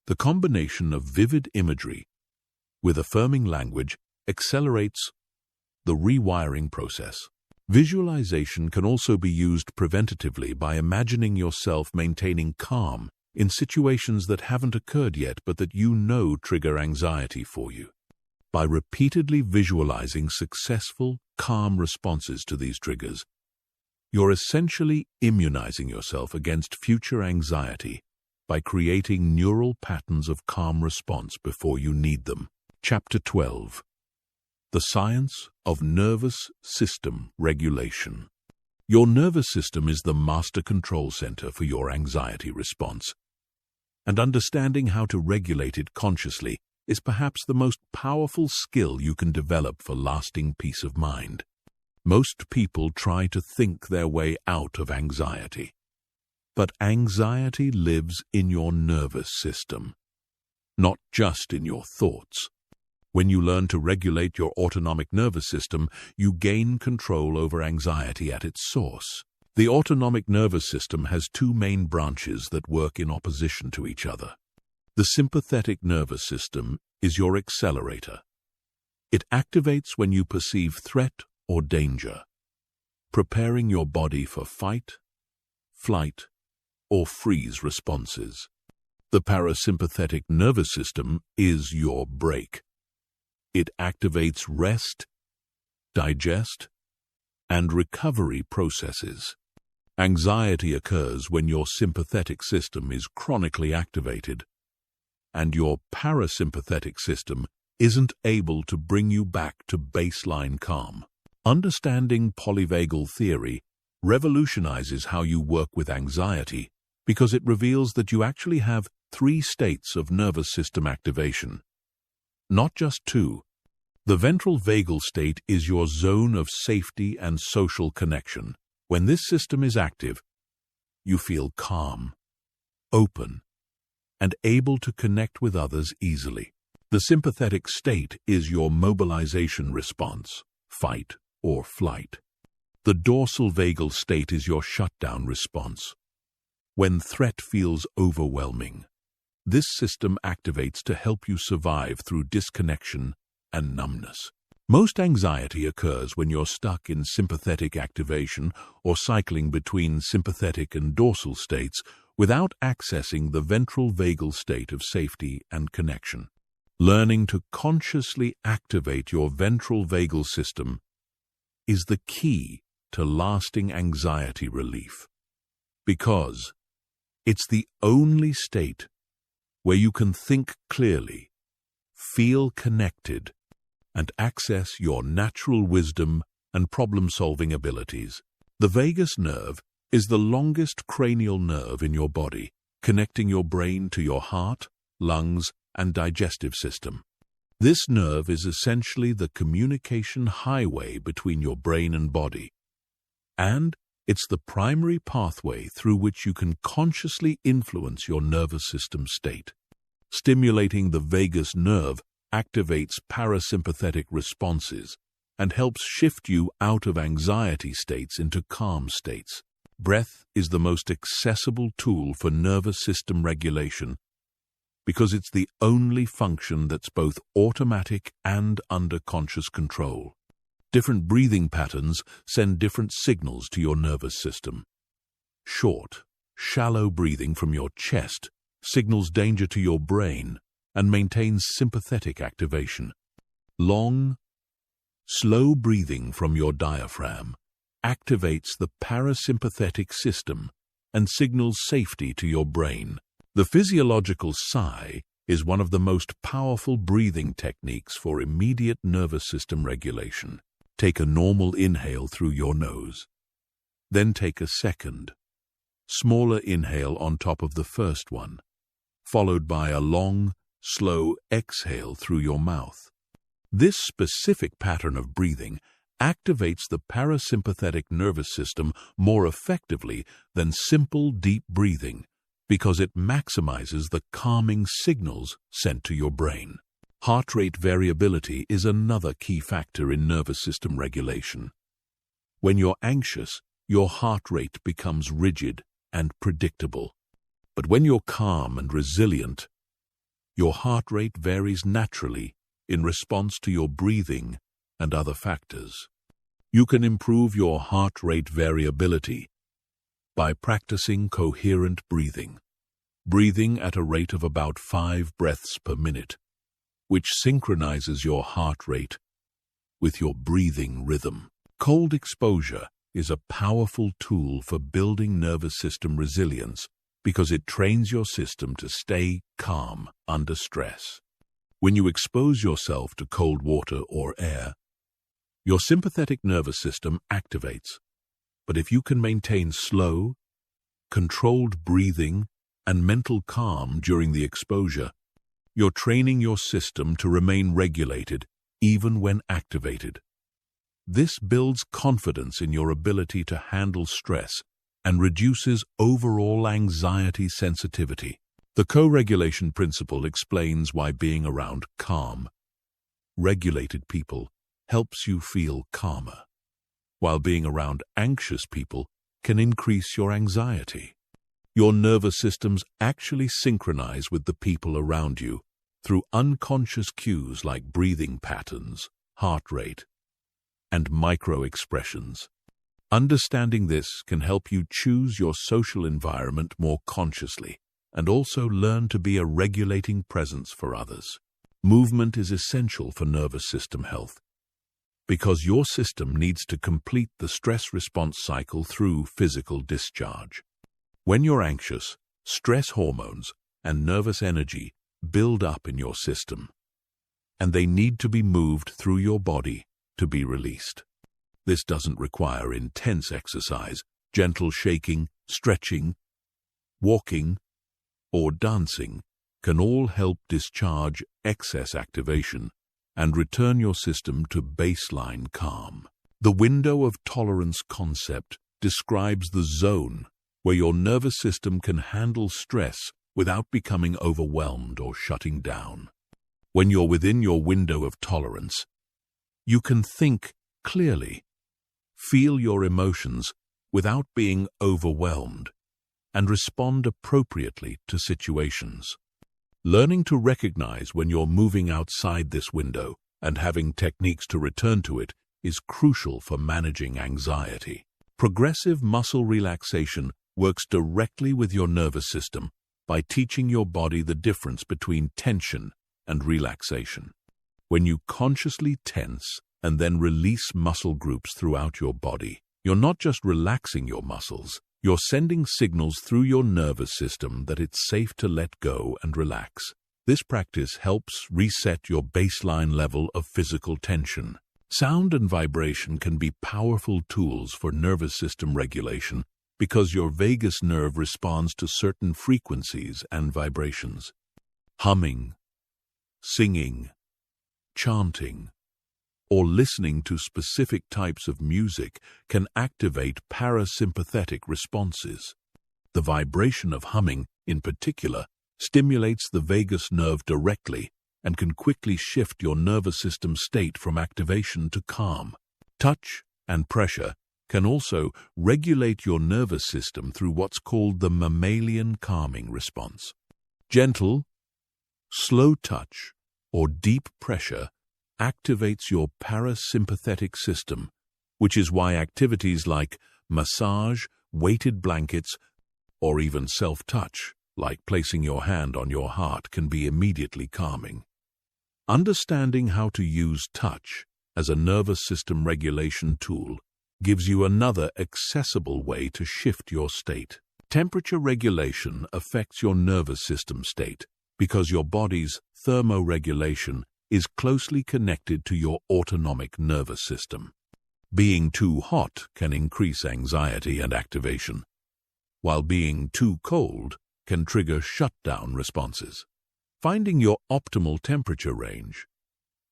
The combination of vivid imagery with affirming language accelerates the rewiring process. Visualization can also be used preventatively by imagining yourself maintaining calm in situations that haven't occurred yet but that you know trigger anxiety for you. By repeatedly visualizing successful, calm responses to these triggers, you're essentially immunizing yourself against future anxiety by creating neural patterns of calm response before you need them. Chapter 12. The Science of Nervous System Regulation. Your nervous system is the master control center for your anxiety response, and understanding how to regulate it consciously is perhaps the most powerful skill you can develop for lasting peace of mind. Most people try to think their way out of anxiety, but anxiety lives in your nervous system, not just in your thoughts. When you learn to regulate your autonomic nervous system, you gain control over anxiety at its source. The autonomic nervous system has two main branches that work in opposition to each other. The sympathetic nervous system is your accelerator. It activates when you perceive threat or danger, preparing your body for fight, flight, or freeze responses. The parasympathetic nervous system is your brake. It activates rest, digest, and recovery processes. Anxiety occurs when your sympathetic system is chronically activated, and your parasympathetic system isn't able to bring you back to baseline calm. Understanding polyvagal theory revolutionizes how you work with anxiety because it reveals that you actually have 3 states of nervous system activation, not just 2. The ventral vagal state is your zone of safety and social connection. When this system is active, you feel calm, open, and able to connect with others easily. The sympathetic state is your mobilization response, fight or flight. The dorsal vagal state is your shutdown response. When threat feels overwhelming, this system activates to help you survive through disconnection and numbness. Most anxiety occurs when you're stuck in sympathetic activation or cycling between sympathetic and dorsal states without accessing the ventral vagal state of safety and connection. Learning to consciously activate your ventral vagal system is the key to lasting anxiety relief, because it's the only state where you can think clearly, feel connected, and access your natural wisdom and problem-solving abilities. The vagus nerve is the longest cranial nerve in your body, connecting your brain to your heart, lungs, and digestive system. This nerve is essentially the communication highway between your brain and body, and it's the primary pathway through which you can consciously influence your nervous system state. Stimulating the vagus nerve activates parasympathetic responses and helps shift you out of anxiety states into calm states. Breath is the most accessible tool for nervous system regulation because it's the only function that's both automatic and under conscious control. Different breathing patterns send different signals to your nervous system. Short, shallow breathing from your chest signals danger to your brain and maintains sympathetic activation. Long, slow breathing from your diaphragm activates the parasympathetic system and signals safety to your brain. The physiological sigh is one of the most powerful breathing techniques for immediate nervous system regulation. Take a normal inhale through your nose. Then take a second, smaller inhale on top of the first one, followed by a long, slow exhale through your mouth. This specific pattern of breathing activates the parasympathetic nervous system more effectively than simple deep breathing because it maximizes the calming signals sent to your brain. Heart rate variability is another key factor in nervous system regulation. When you're anxious, your heart rate becomes rigid and predictable. But when you're calm and resilient, your heart rate varies naturally in response to your breathing and other factors. You can improve your heart rate variability by practicing coherent breathing. Breathing at a rate of about 5 breaths per minute, which synchronizes your heart rate with your breathing rhythm. Cold exposure is a powerful tool for building nervous system resilience because it trains your system to stay calm under stress. When you expose yourself to cold water or air, your sympathetic nervous system activates. But if you can maintain slow, controlled breathing and mental calm during the exposure, you're training your system to remain regulated even when activated. This builds confidence in your ability to handle stress and reduces overall anxiety sensitivity. The co-regulation principle explains why being around calm, regulated people helps you feel calmer, while being around anxious people can increase your anxiety. Your nervous systems actually synchronize with the people around you through unconscious cues like breathing patterns, heart rate, and micro-expressions. Understanding this can help you choose your social environment more consciously and also learn to be a regulating presence for others. Movement is essential for nervous system health because your system needs to complete the stress response cycle through physical discharge. When you're anxious, stress hormones and nervous energy build up in your system, and they need to be moved through your body to be released. This doesn't require intense exercise. Gentle shaking, stretching, walking, or dancing can all help discharge excess activation and return your system to baseline calm. The window of tolerance concept describes the zone where your nervous system can handle stress without becoming overwhelmed or shutting down. When you're within your window of tolerance, you can think clearly, feel your emotions without being overwhelmed, and respond appropriately to situations. Learning to recognize when you're moving outside this window and having techniques to return to it is crucial for managing anxiety. Progressive muscle relaxation works directly with your nervous system by teaching your body the difference between tension and relaxation. When you consciously tense and then release muscle groups throughout your body, you're not just relaxing your muscles, You're sending signals through your nervous system that it's safe to let go and relax. This practice helps reset your baseline level of physical tension. Sound and vibration can be powerful tools for nervous system regulation because your vagus nerve responds to certain frequencies and vibrations. Humming, singing, chanting, or listening to specific types of music can activate parasympathetic responses. The vibration of humming, in particular, stimulates the vagus nerve directly and can quickly shift your nervous system state from activation to calm. Touch and pressure can also regulate your nervous system through what's called the mammalian calming response. Gentle, slow touch, or deep pressure activates your parasympathetic system, which is why activities like massage, weighted blankets, or even self-touch, like placing your hand on your heart, can be immediately calming. Understanding how to use touch as a nervous system regulation tool gives you another accessible way to shift your state. Temperature regulation affects your nervous system state because your body's thermoregulation is closely connected to your autonomic nervous system. Being too hot can increase anxiety and activation, while being too cold can trigger shutdown responses. Finding your optimal temperature range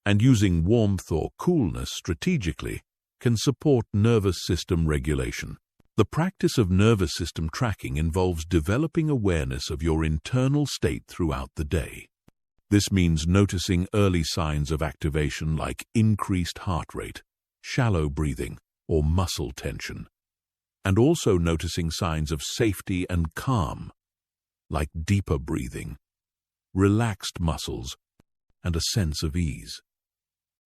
and using warmth or coolness strategically can support nervous system regulation. The practice of nervous system tracking involves developing awareness of your internal state throughout the day. This means noticing early signs of activation like increased heart rate, shallow breathing, or muscle tension, and also noticing signs of safety and calm, like deeper breathing, relaxed muscles, and a sense of ease.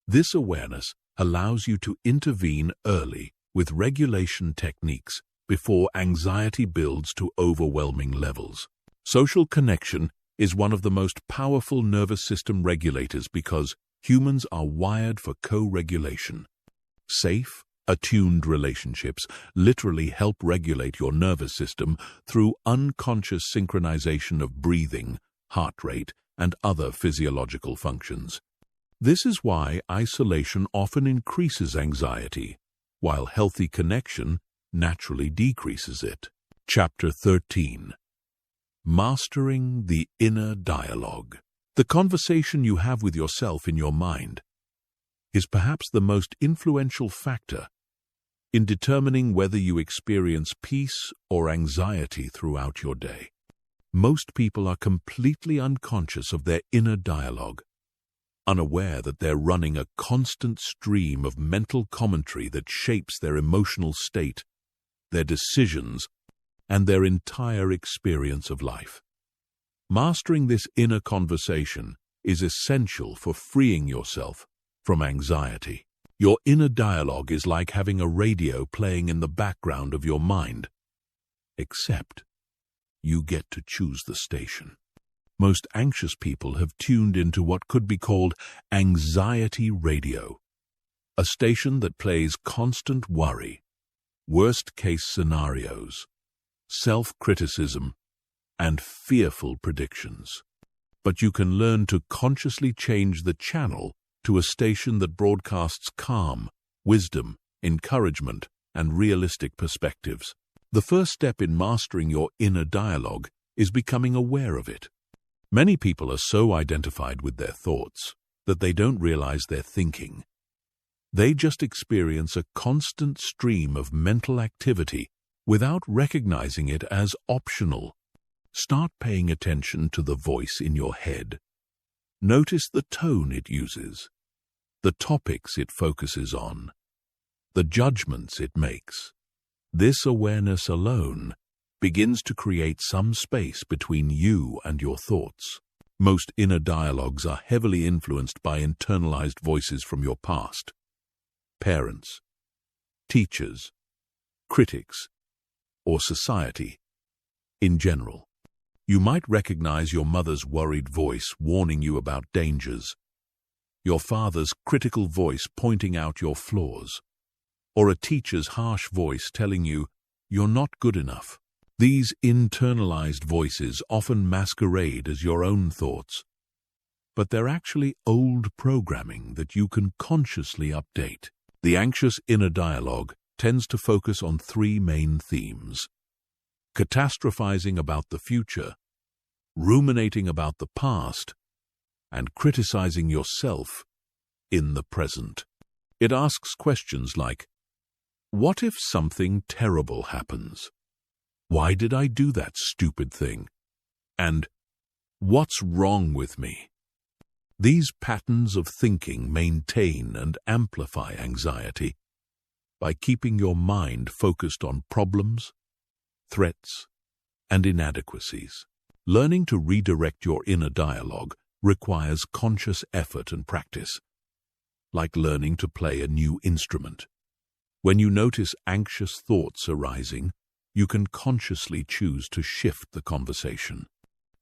This awareness allows you to intervene early with regulation techniques before anxiety builds to overwhelming levels. Social connection is one of the most powerful nervous system regulators because humans are wired for co-regulation. Safe, attuned relationships literally help regulate your nervous system through unconscious synchronization of breathing, heart rate, and other physiological functions. This is why isolation often increases anxiety, while healthy connection naturally decreases it. Chapter 13. Mastering the Inner Dialogue. The conversation you have with yourself in your mind is perhaps the most influential factor in determining whether you experience peace or anxiety throughout your day. Most people are completely unconscious of their inner dialogue, unaware that they're running a constant stream of mental commentary that shapes their emotional state, their decisions, and their entire experience of life. Mastering this inner conversation is essential for freeing yourself from anxiety. Your inner dialogue is like having a radio playing in the background of your mind, except you get to choose the station. Most anxious people have tuned into what could be called anxiety radio, a station that plays constant worry, worst-case scenarios, self-criticism, and fearful predictions. But you can learn to consciously change the channel to a station that broadcasts calm, wisdom, encouragement, and realistic perspectives. The first step in mastering your inner dialogue is becoming aware of it. Many people are so identified with their thoughts that they don't realize they're thinking. They just experience a constant stream of mental activity without recognizing it as optional. Start paying attention to the voice in your head. Notice the tone it uses, the topics it focuses on, the judgments it makes. This awareness alone begins to create some space between you and your thoughts. Most inner dialogues are heavily influenced by internalized voices from your past. Parents, teachers, critics, or society in general. You might recognize your mother's worried voice warning you about dangers, your father's critical voice pointing out your flaws, or a teacher's harsh voice telling you "You're not good enough." These internalized voices often masquerade as your own thoughts, but they're actually old programming that you can consciously update. The anxious inner dialogue tends to focus on three main themes: catastrophizing about the future, ruminating about the past, and criticizing yourself in the present. It asks questions like, what if something terrible happens? Why did I do that stupid thing? And what's wrong with me? These patterns of thinking maintain and amplify anxiety by keeping your mind focused on problems, threats, and inadequacies. Learning to redirect your inner dialogue requires conscious effort and practice, like learning to play a new instrument. When you notice anxious thoughts arising, you can consciously choose to shift the conversation.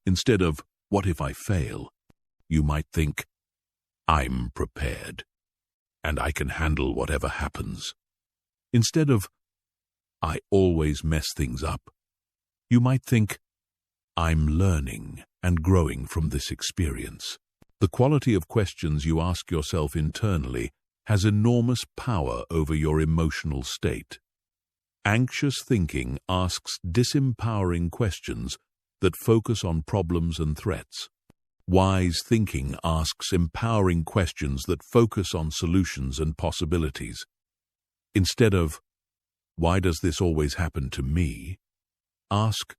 Instead of, "What if I fail?" you might think, "I'm prepared, and I can handle whatever happens." Instead of, "I always mess things up," you might think, "I'm learning and growing from this experience." The quality of questions you ask yourself internally has enormous power over your emotional state. Anxious thinking asks disempowering questions that focus on problems and threats. Wise thinking asks empowering questions that focus on solutions and possibilities. Instead of, "Why does this always happen to me?" ask,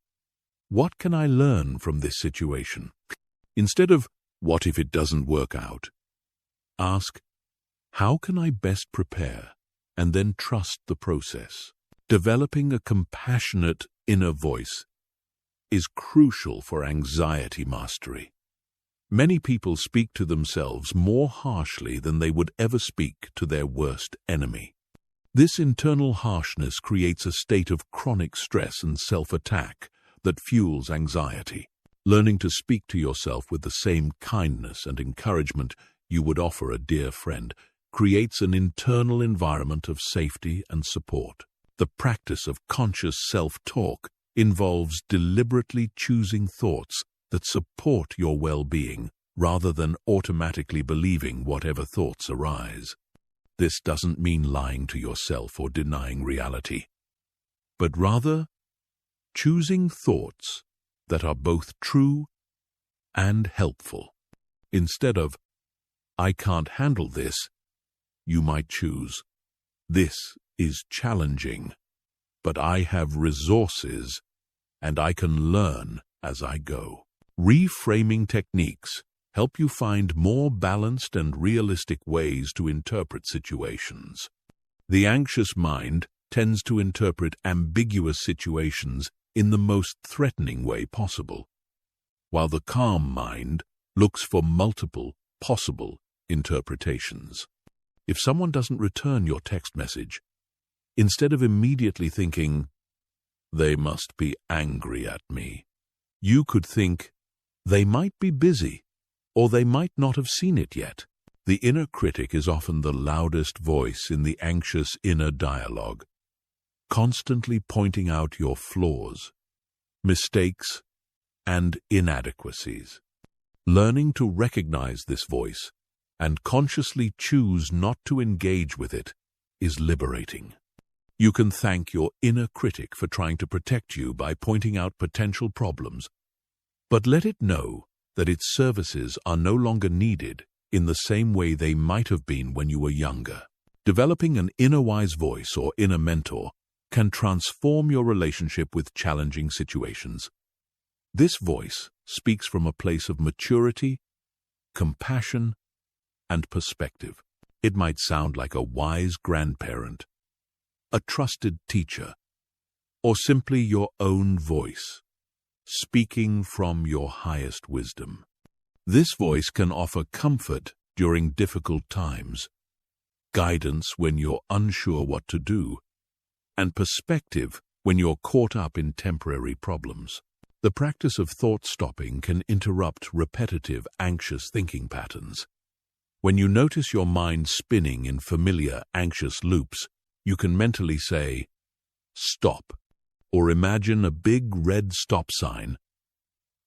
"What can I learn from this situation?" Instead of, "What if it doesn't work out?" ask, "How can I best prepare?" and then trust the process. Developing a compassionate inner voice is crucial for anxiety mastery. Many people speak to themselves more harshly than they would ever speak to their worst enemy. This internal harshness creates a state of chronic stress and self-attack that fuels anxiety. Learning to speak to yourself with the same kindness and encouragement you would offer a dear friend creates an internal environment of safety and support. The practice of conscious self-talk involves deliberately choosing thoughts that support your well-being rather than automatically believing whatever thoughts arise. This doesn't mean lying to yourself or denying reality, but rather choosing thoughts that are both true and helpful. Instead of, "I can't handle this," you might choose, "This is challenging, but I have resources and I can learn as I go." Reframing techniques help you find more balanced and realistic ways to interpret situations. The anxious mind tends to interpret ambiguous situations in the most threatening way possible, while the calm mind looks for multiple possible interpretations. If someone doesn't return your text message, instead of immediately thinking, "They must be angry at me," you could think, "They might be busy, or they might not have seen it yet." The inner critic is often the loudest voice in the anxious inner dialogue, constantly pointing out your flaws, mistakes, and inadequacies. Learning to recognize this voice and consciously choose not to engage with it is liberating. You can thank your inner critic for trying to protect you by pointing out potential problems, but let it know that its services are no longer needed in the same way they might have been when you were younger. Developing an inner wise voice or inner mentor can transform your relationship with challenging situations. This voice speaks from a place of maturity, compassion, and perspective. It might sound like a wise grandparent, a trusted teacher, or simply your own voice, speaking from your highest wisdom. This voice can offer comfort during difficult times, guidance when you're unsure what to do, and perspective when you're caught up in temporary problems. The practice of thought stopping can interrupt repetitive, anxious thinking patterns. When you notice your mind spinning in familiar, anxious loops, you can mentally say, "Stop," or imagine a big red stop sign,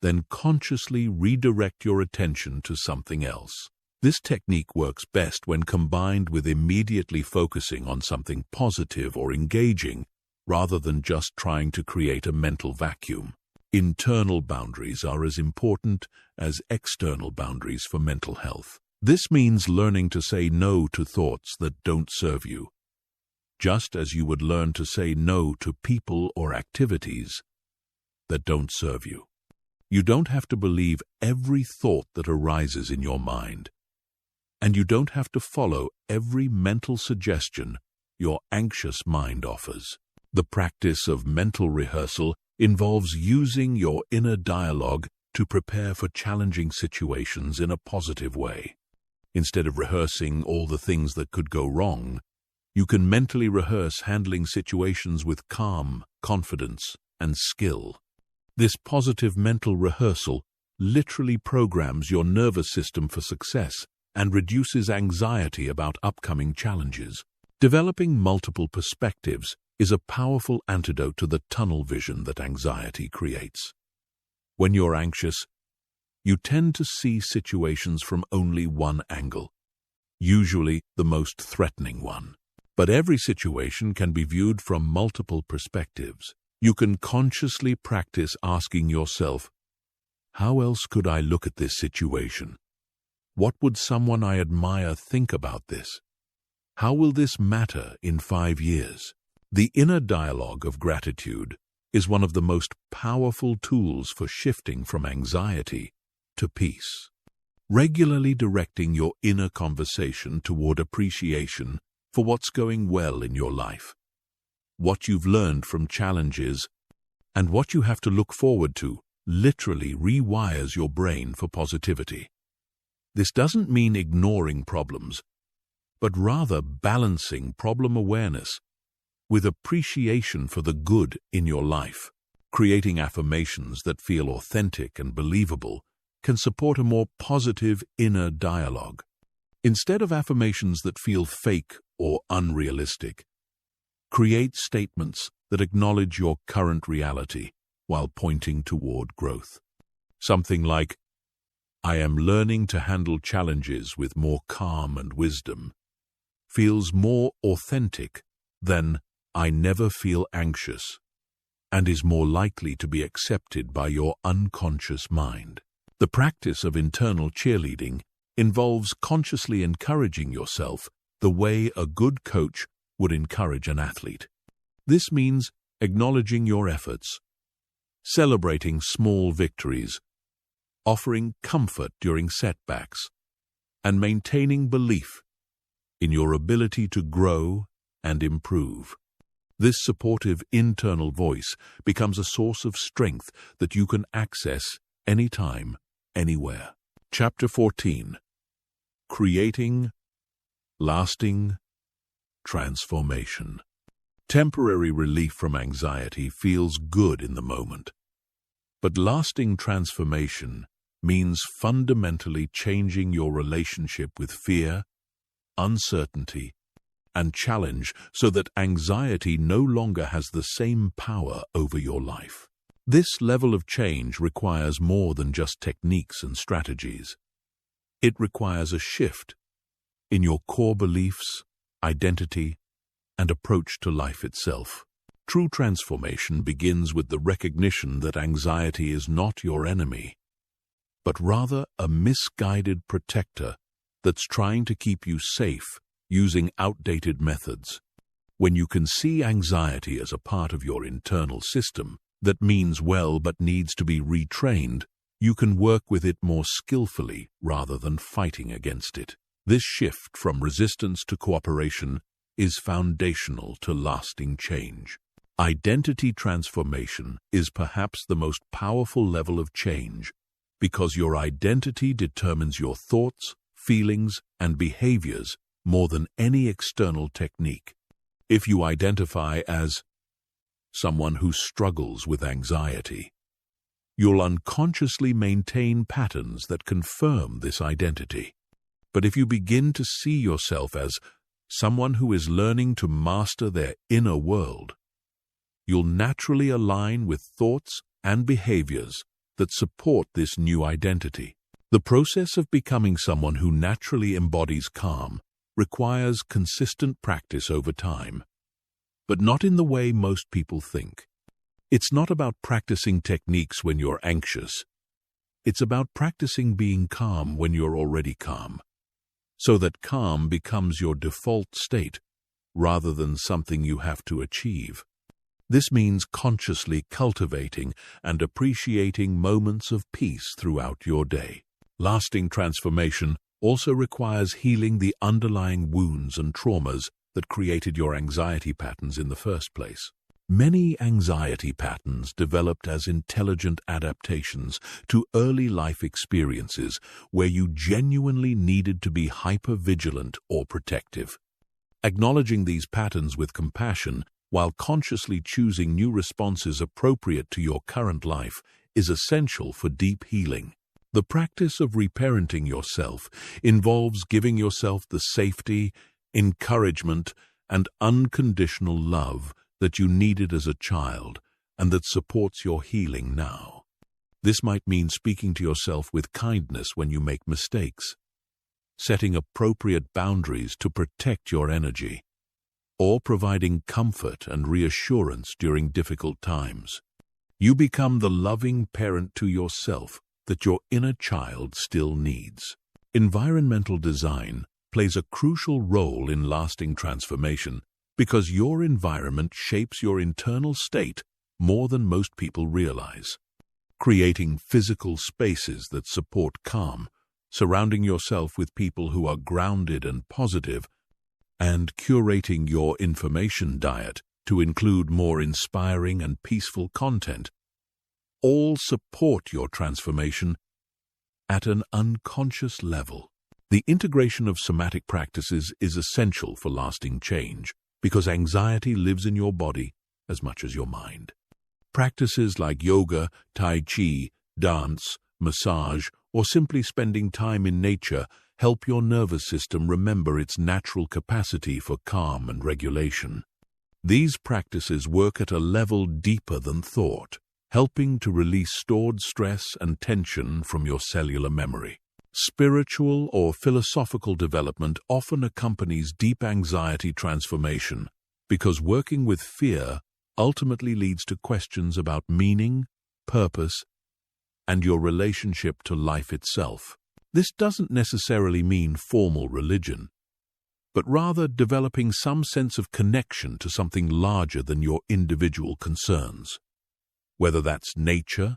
then consciously redirect your attention to something else. This technique works best when combined with immediately focusing on something positive or engaging, rather than just trying to create a mental vacuum. Internal boundaries are as important as external boundaries for mental health. This means learning to say no to thoughts that don't serve you, just as you would learn to say no to people or activities that don't serve you. You don't have to believe every thought that arises in your mind, and you don't have to follow every mental suggestion your anxious mind offers. The practice of mental rehearsal involves using your inner dialogue to prepare for challenging situations in a positive way. Instead of rehearsing all the things that could go wrong, you can mentally rehearse handling situations with calm, confidence, and skill. This positive mental rehearsal literally programs your nervous system for success and reduces anxiety about upcoming challenges. Developing multiple perspectives is a powerful antidote to the tunnel vision that anxiety creates. When you're anxious, you tend to see situations from only one angle, usually the most threatening one. But every situation can be viewed from multiple perspectives. You can consciously practice asking yourself, how else could I look at this situation? What would someone I admire think about this? How will this matter in 5 years? The inner dialogue of gratitude is one of the most powerful tools for shifting from anxiety to peace. Regularly directing your inner conversation toward appreciation for what's going well in your life, what you've learned from challenges, and what you have to look forward to literally rewires your brain for positivity. This doesn't mean ignoring problems, but rather balancing problem awareness with appreciation for the good in your life. Creating affirmations that feel authentic and believable can support a more positive inner dialogue. Instead of affirmations that feel fake or unrealistic, create statements that acknowledge your current reality while pointing toward growth. Something like, I am learning to handle challenges with more calm and wisdom, feels more authentic than I never feel anxious, and is more likely to be accepted by your unconscious mind. The practice of internal cheerleading involves consciously encouraging yourself the way a good coach would encourage an athlete. This means acknowledging your efforts, celebrating small victories, offering comfort during setbacks, and maintaining belief in your ability to grow and improve. This supportive internal voice becomes a source of strength that you can access anytime, anywhere. Chapter 14. Creating lasting transformation. Temporary relief from anxiety feels good in the moment, but lasting transformation means fundamentally changing your relationship with fear, uncertainty, and challenge so that anxiety no longer has the same power over your life. This level of change requires more than just techniques and strategies. It requires a shift in your core beliefs, identity, and approach to life itself. True transformation begins with the recognition that anxiety is not your enemy, but rather a misguided protector that's trying to keep you safe using outdated methods. When you can see anxiety as a part of your internal system that means well but needs to be retrained, you can work with it more skillfully rather than fighting against it. This shift from resistance to cooperation is foundational to lasting change. Identity transformation is perhaps the most powerful level of change because your identity determines your thoughts, feelings, and behaviors more than any external technique. If you identify as someone who struggles with anxiety, you'll unconsciously maintain patterns that confirm this identity. But if you begin to see yourself as someone who is learning to master their inner world, you'll naturally align with thoughts and behaviors that support this new identity. The process of becoming someone who naturally embodies calm requires consistent practice over time, but not in the way most people think. It's not about practicing techniques when you're anxious. It's about practicing being calm when you're already calm, so that calm becomes your default state rather than something you have to achieve. This means consciously cultivating and appreciating moments of peace throughout your day. Lasting transformation also requires healing the underlying wounds and traumas that created your anxiety patterns in the first place. Many anxiety patterns developed as intelligent adaptations to early life experiences where you genuinely needed to be hyper-vigilant or protective. Acknowledging these patterns with compassion while consciously choosing new responses appropriate to your current life is essential for deep healing. The practice of reparenting yourself involves giving yourself the safety, encouragement, and unconditional love that you needed as a child and that supports your healing now. This might mean speaking to yourself with kindness when you make mistakes, setting appropriate boundaries to protect your energy, or providing comfort and reassurance during difficult times. You become the loving parent to yourself that your inner child still needs. Environmental design plays a crucial role in lasting transformation because your environment shapes your internal state more than most people realize. Creating physical spaces that support calm, surrounding yourself with people who are grounded and positive, and curating your information diet to include more inspiring and peaceful content, all support your transformation at an unconscious level. The integration of somatic practices is essential for lasting change because anxiety lives in your body as much as your mind. Practices like yoga, tai chi, dance, massage, or simply spending time in nature help your nervous system remember its natural capacity for calm and regulation. These practices work at a level deeper than thought, helping to release stored stress and tension from your cellular memory. Spiritual or philosophical development often accompanies deep anxiety transformation because working with fear ultimately leads to questions about meaning, purpose, and your relationship to life itself. This doesn't necessarily mean formal religion, but rather developing some sense of connection to something larger than your individual concerns, whether that's nature,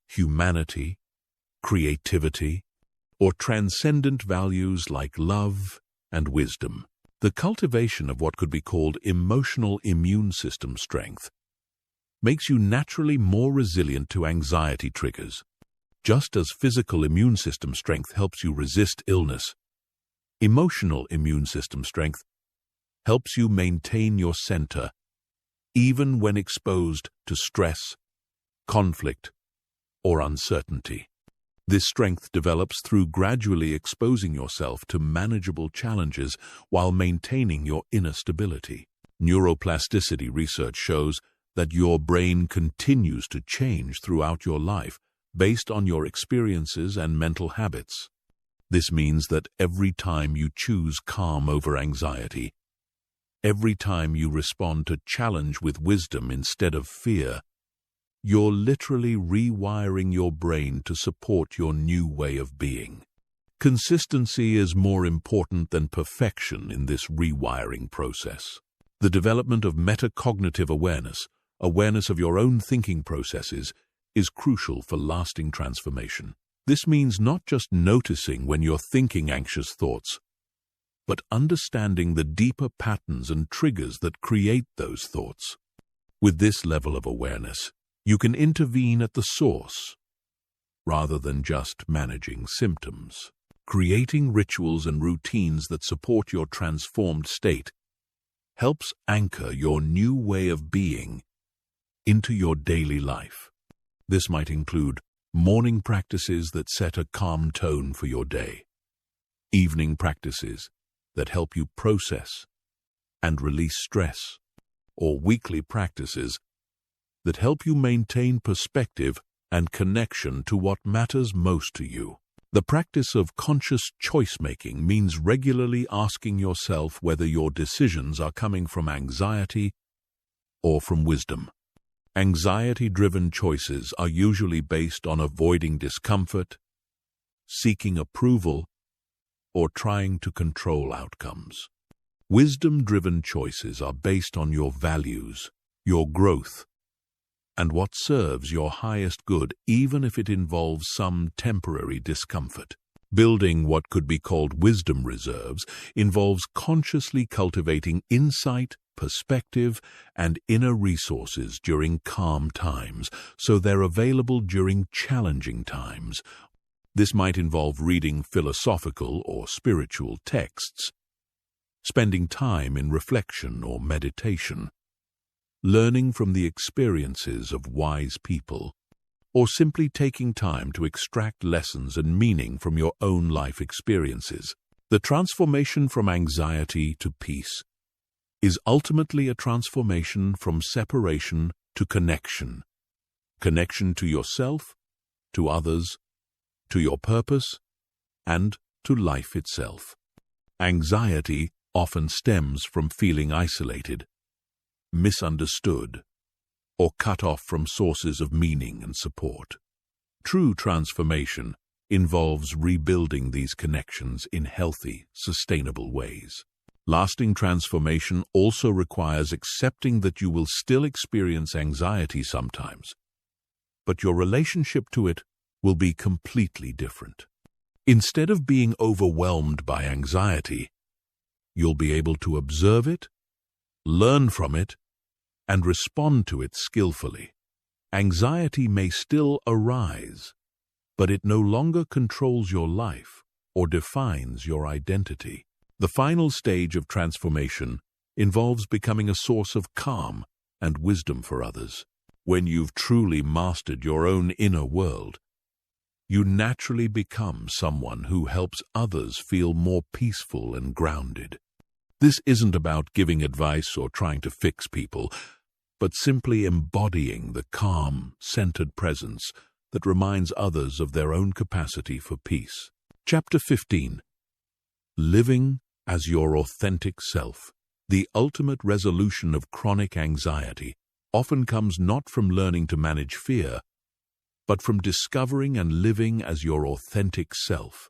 humanity, creativity, or transcendent values like love and wisdom. The cultivation of what could be called emotional immune system strength makes you naturally more resilient to anxiety triggers. Just as physical immune system strength helps you resist illness, emotional immune system strength helps you maintain your center even when exposed to stress, conflict, or uncertainty. This strength develops through gradually exposing yourself to manageable challenges while maintaining your inner stability. Neuroplasticity research shows that your brain continues to change throughout your life based on your experiences and mental habits. This means that every time you choose calm over anxiety, every time you respond to challenge with wisdom instead of fear, you're literally rewiring your brain to support your new way of being. Consistency is more important than perfection in this rewiring process. The development of metacognitive awareness, awareness of your own thinking processes, is crucial for lasting transformation. This means not just noticing when you're thinking anxious thoughts, but understanding the deeper patterns and triggers that create those thoughts. With this level of awareness, you can intervene at the source, rather than just managing symptoms. Creating rituals and routines that support your transformed state helps anchor your new way of being into your daily life. This might include morning practices that set a calm tone for your day, evening practices that help you process and release stress, or weekly practices that help you maintain perspective and connection to what matters most to you. The practice of conscious choice-making means regularly asking yourself whether your decisions are coming from anxiety or from wisdom. Anxiety-driven choices are usually based on avoiding discomfort, seeking approval, or trying to control outcomes. Wisdom-driven choices are based on your values, your growth, and what serves your highest good, even if it involves some temporary discomfort. Building what could be called wisdom reserves involves consciously cultivating insight, perspective, and inner resources during calm times, so they're available during challenging times. This might involve reading philosophical or spiritual texts, spending time in reflection or meditation, learning from the experiences of wise people, or simply taking time to extract lessons and meaning from your own life experiences. The transformation from anxiety to peace is ultimately a transformation from separation to connection. Connection to yourself, to others, to your purpose, and to life itself. Anxiety often stems from feeling isolated, misunderstood, or cut off from sources of meaning and support. True transformation involves rebuilding these connections in healthy, sustainable ways. Lasting transformation also requires accepting that you will still experience anxiety sometimes, but your relationship to it will be completely different. Instead of being overwhelmed by anxiety, you'll be able to observe it, learn from it, and respond to it skillfully. Anxiety may still arise, but it no longer controls your life or defines your identity. The final stage of transformation involves becoming a source of calm and wisdom for others. When you've truly mastered your own inner world, you naturally become someone who helps others feel more peaceful and grounded. This isn't about giving advice or trying to fix people, but simply embodying the calm, centered presence that reminds others of their own capacity for peace. Chapter 15. Living as your authentic self. The ultimate resolution of chronic anxiety often comes not from learning to manage fear, but from discovering and living as your authentic self.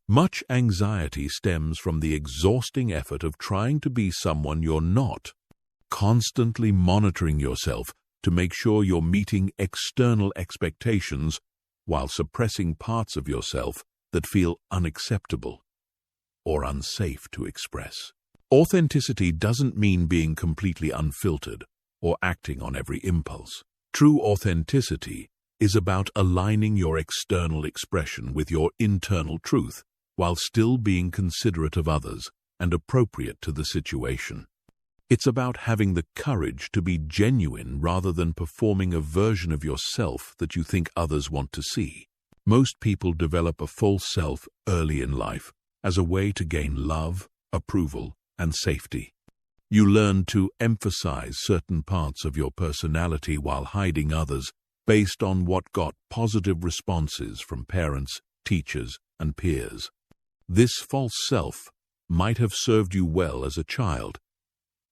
Much anxiety stems from the exhausting effort of trying to be someone you're not, constantly monitoring yourself to make sure you're meeting external expectations while suppressing parts of yourself that feel unacceptable or unsafe to express. Authenticity doesn't mean being completely unfiltered or acting on every impulse. True authenticity is about aligning your external expression with your internal truth, while still being considerate of others and appropriate to the situation. It's about having the courage to be genuine rather than performing a version of yourself that you think others want to see. Most people develop a false self early in life as a way to gain love, approval, and safety. You learn to emphasize certain parts of your personality while hiding others based on what got positive responses from parents, teachers, and peers. This false self might have served you well as a child,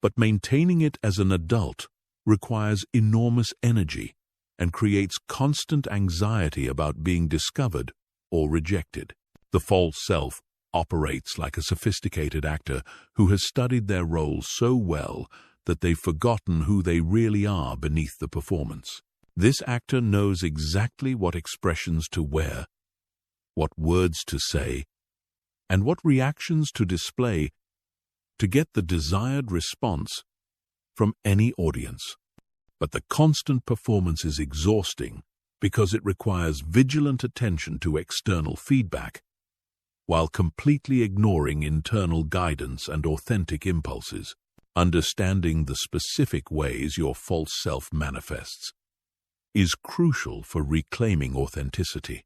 but maintaining it as an adult requires enormous energy and creates constant anxiety about being discovered or rejected. The false self operates like a sophisticated actor who has studied their role so well that they've forgotten who they really are beneath the performance. This actor knows exactly what expressions to wear, what words to say, and what reactions to display to get the desired response from any audience. But the constant performance is exhausting because it requires vigilant attention to external feedback, while completely ignoring internal guidance and authentic impulses. Understanding the specific ways your false self manifests is crucial for reclaiming authenticity.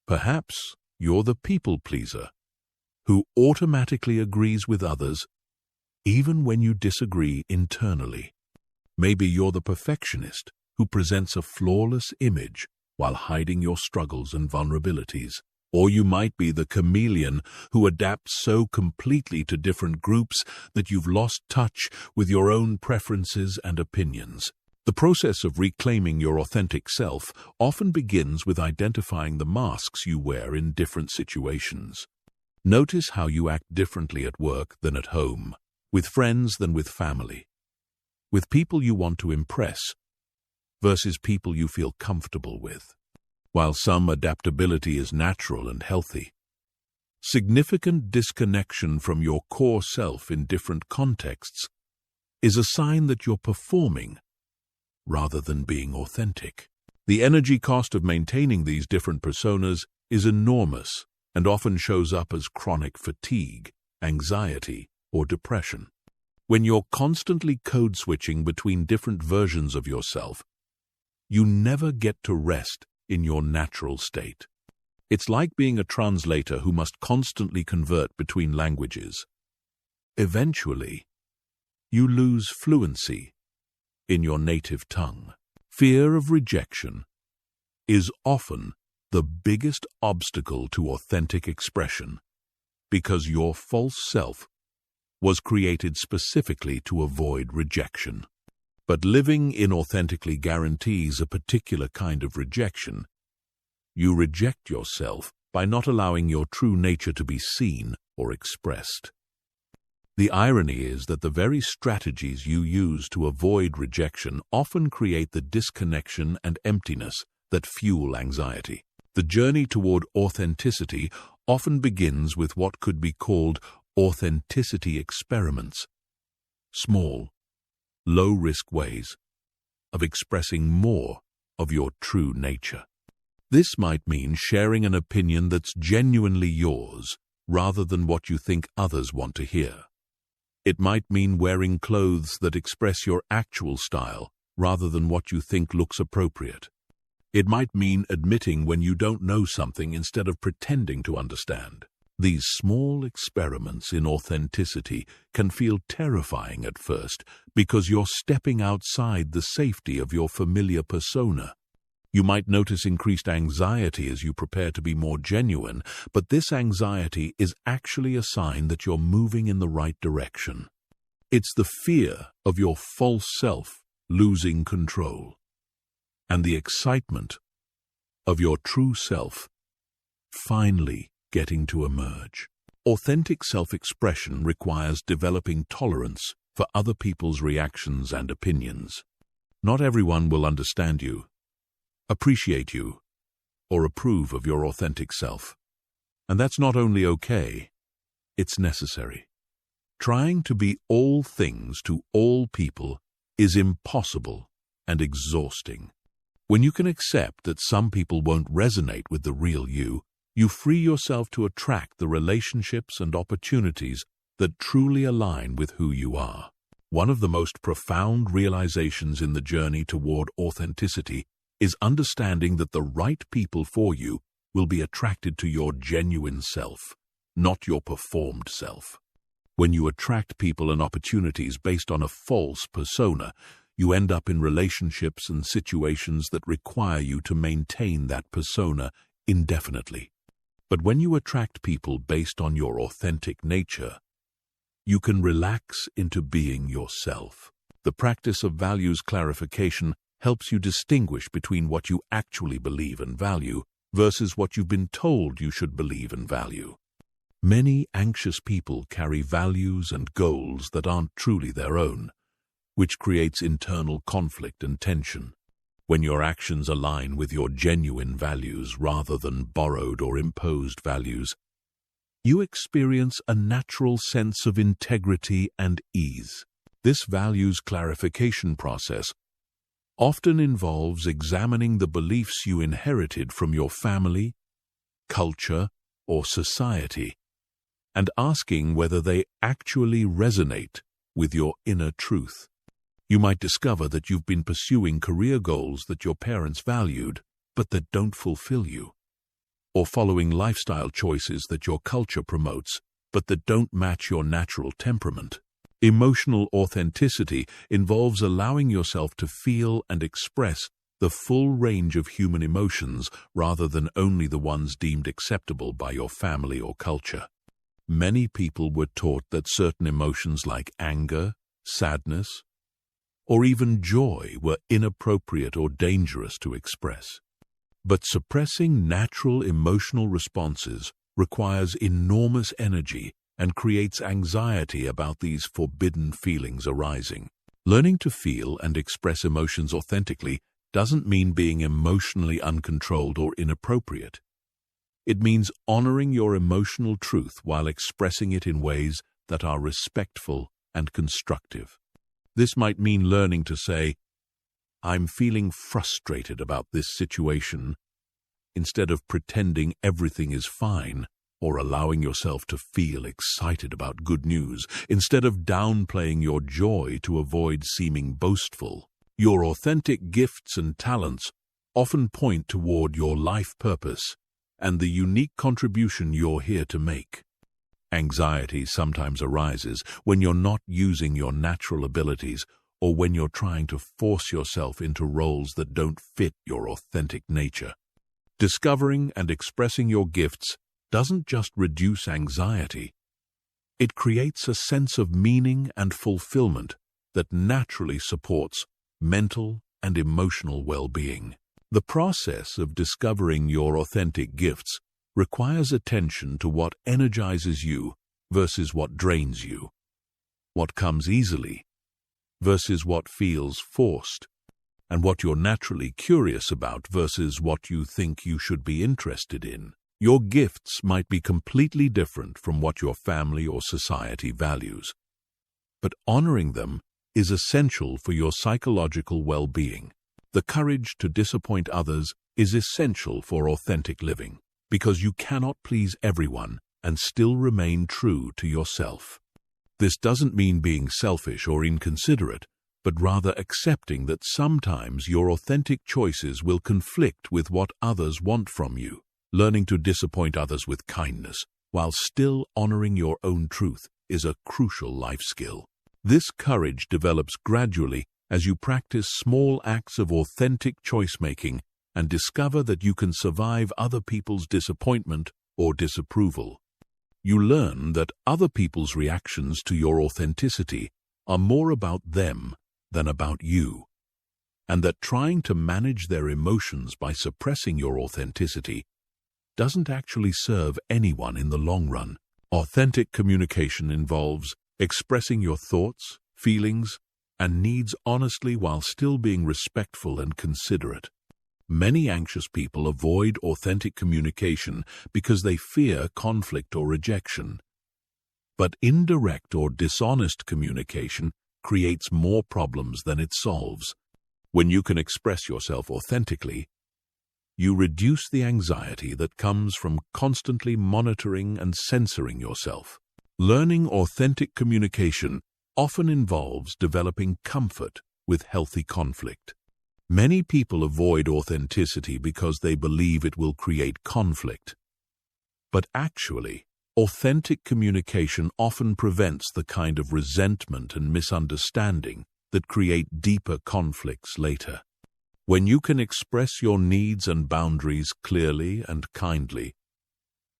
Perhaps you're the people pleaser who automatically agrees with others even when you disagree internally. Maybe you're the perfectionist who presents a flawless image while hiding your struggles and vulnerabilities. Or you might be the chameleon who adapts so completely to different groups that you've lost touch with your own preferences and opinions. The process of reclaiming your authentic self often begins with identifying the masks you wear in different situations. Notice how you act differently at work than at home, with friends than with family, with people you want to impress versus people you feel comfortable with. While some adaptability is natural and healthy, significant disconnection from your core self in different contexts is a sign that you're performing rather than being authentic. The energy cost of maintaining these different personas is enormous and often shows up as chronic fatigue, anxiety, or depression. When you're constantly code-switching between different versions of yourself, you never get to rest in your natural state. It's like being a translator who must constantly convert between languages. Eventually, you lose fluency in your native tongue. Fear of rejection is often the biggest obstacle to authentic expression because your false self was created specifically to avoid rejection. But living inauthentically guarantees a particular kind of rejection. You reject yourself by not allowing your true nature to be seen or expressed. The irony is that the very strategies you use to avoid rejection often create the disconnection and emptiness that fuel anxiety. The journey toward authenticity often begins with what could be called authenticity experiments. Small, low-risk ways of expressing more of your true nature. This might mean sharing an opinion that's genuinely yours rather than what you think others want to hear. It might mean wearing clothes that express your actual style rather than what you think looks appropriate. It might mean admitting when you don't know something instead of pretending to understand. These small experiments in authenticity can feel terrifying at first because you're stepping outside the safety of your familiar persona. You might notice increased anxiety as you prepare to be more genuine, but this anxiety is actually a sign that you're moving in the right direction. It's the fear of your false self losing control, and the excitement of your true self finally getting to emerge. Authentic self-expression requires developing tolerance for other people's reactions and opinions. Not everyone will understand you, appreciate you, or approve of your authentic self. And that's not only okay, it's necessary. Trying to be all things to all people is impossible and exhausting. When you can accept that some people won't resonate with the real you, you free yourself to attract the relationships and opportunities that truly align with who you are. One of the most profound realizations in the journey toward authenticity is understanding that the right people for you will be attracted to your genuine self, not your performed self. When you attract people and opportunities based on a false persona, you end up in relationships and situations that require you to maintain that persona indefinitely. But when you attract people based on your authentic nature, you can relax into being yourself. The practice of values clarification helps you distinguish between what you actually believe and value versus what you've been told you should believe and value. Many anxious people carry values and goals that aren't truly their own, which creates internal conflict and tension. When your actions align with your genuine values rather than borrowed or imposed values, you experience a natural sense of integrity and ease. This values clarification process often involves examining the beliefs you inherited from your family, culture, or society, and asking whether they actually resonate with your inner truth. You might discover that you've been pursuing career goals that your parents valued, but that don't fulfill you, or following lifestyle choices that your culture promotes, but that don't match your natural temperament. Emotional authenticity involves allowing yourself to feel and express the full range of human emotions rather than only the ones deemed acceptable by your family or culture. Many people were taught that certain emotions like anger, sadness, or even joy were inappropriate or dangerous to express. But suppressing natural emotional responses requires enormous energy and creates anxiety about these forbidden feelings arising. Learning to feel and express emotions authentically doesn't mean being emotionally uncontrolled or inappropriate. It means honoring your emotional truth while expressing it in ways that are respectful and constructive. This might mean learning to say, "I'm feeling frustrated about this situation," instead of pretending everything is fine, or allowing yourself to feel excited about good news, instead of downplaying your joy to avoid seeming boastful. Your authentic gifts and talents often point toward your life purpose and the unique contribution you're here to make. Anxiety sometimes arises when you're not using your natural abilities or when you're trying to force yourself into roles that don't fit your authentic nature. Discovering and expressing your gifts doesn't just reduce anxiety. It creates a sense of meaning and fulfillment that naturally supports mental and emotional well-being. The process of discovering your authentic gifts requires attention to what energizes you versus what drains you, what comes easily versus what feels forced, and what you're naturally curious about versus what you think you should be interested in. Your gifts might be completely different from what your family or society values, but honoring them is essential for your psychological well-being. The courage to disappoint others is essential for authentic living, because you cannot please everyone and still remain true to yourself. This doesn't mean being selfish or inconsiderate, but rather accepting that sometimes your authentic choices will conflict with what others want from you. Learning to disappoint others with kindness, while still honoring your own truth, is a crucial life skill. This courage develops gradually as you practice small acts of authentic choice-making and discover that you can survive other people's disappointment or disapproval. You learn that other people's reactions to your authenticity are more about them than about you, and that trying to manage their emotions by suppressing your authenticity doesn't actually serve anyone in the long run. Authentic communication involves expressing your thoughts, feelings, and needs honestly while still being respectful and considerate. Many anxious people avoid authentic communication because they fear conflict or rejection. But indirect or dishonest communication creates more problems than it solves. When you can express yourself authentically, you reduce the anxiety that comes from constantly monitoring and censoring yourself. Learning authentic communication often involves developing comfort with healthy conflict. Many people avoid authenticity because they believe it will create conflict. But actually, authentic communication often prevents the kind of resentment and misunderstanding that create deeper conflicts later. When you can express your needs and boundaries clearly and kindly,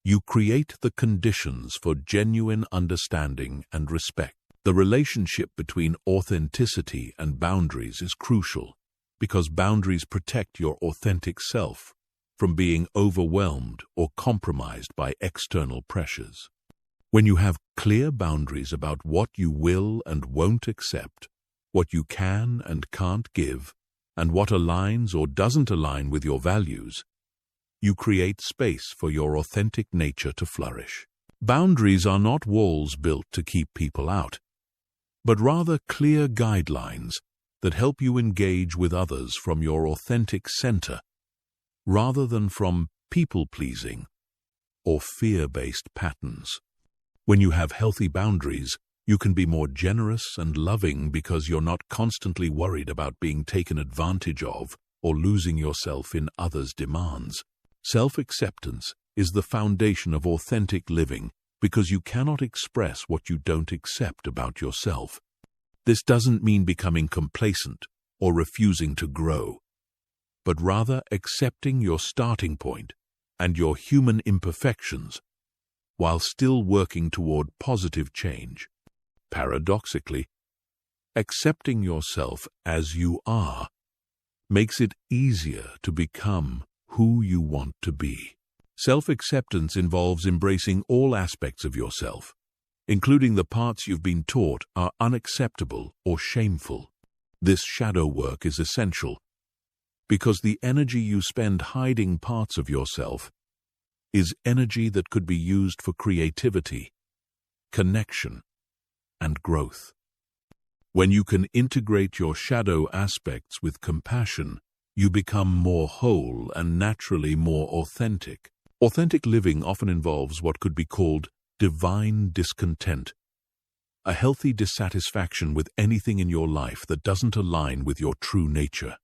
you create the conditions for genuine understanding and respect. The relationship between authenticity and boundaries is crucial because boundaries protect your authentic self from being overwhelmed or compromised by external pressures. When you have clear boundaries about what you will and won't accept, what you can and can't give, and what aligns or doesn't align with your values, you create space for your authentic nature to flourish. Boundaries are not walls built to keep people out, but rather clear guidelines that help you engage with others from your authentic center, rather than from people-pleasing or fear-based patterns. When you have healthy boundaries, you can be more generous and loving because you're not constantly worried about being taken advantage of or losing yourself in others' demands. Self-acceptance is the foundation of authentic living because you cannot express what you don't accept about yourself. This doesn't mean becoming complacent or refusing to grow, but rather accepting your starting point and your human imperfections while still working toward positive change. Paradoxically, accepting yourself as you are makes it easier to become who you want to be. Self-acceptance involves embracing all aspects of yourself, including the parts you've been taught are unacceptable or shameful. This shadow work is essential because the energy you spend hiding parts of yourself is energy that could be used for creativity, connection, and growth. When you can integrate your shadow aspects with compassion, you become more whole and naturally more authentic. Authentic living often involves what could be called divine discontent, a healthy dissatisfaction with anything in your life that doesn't align with your true nature.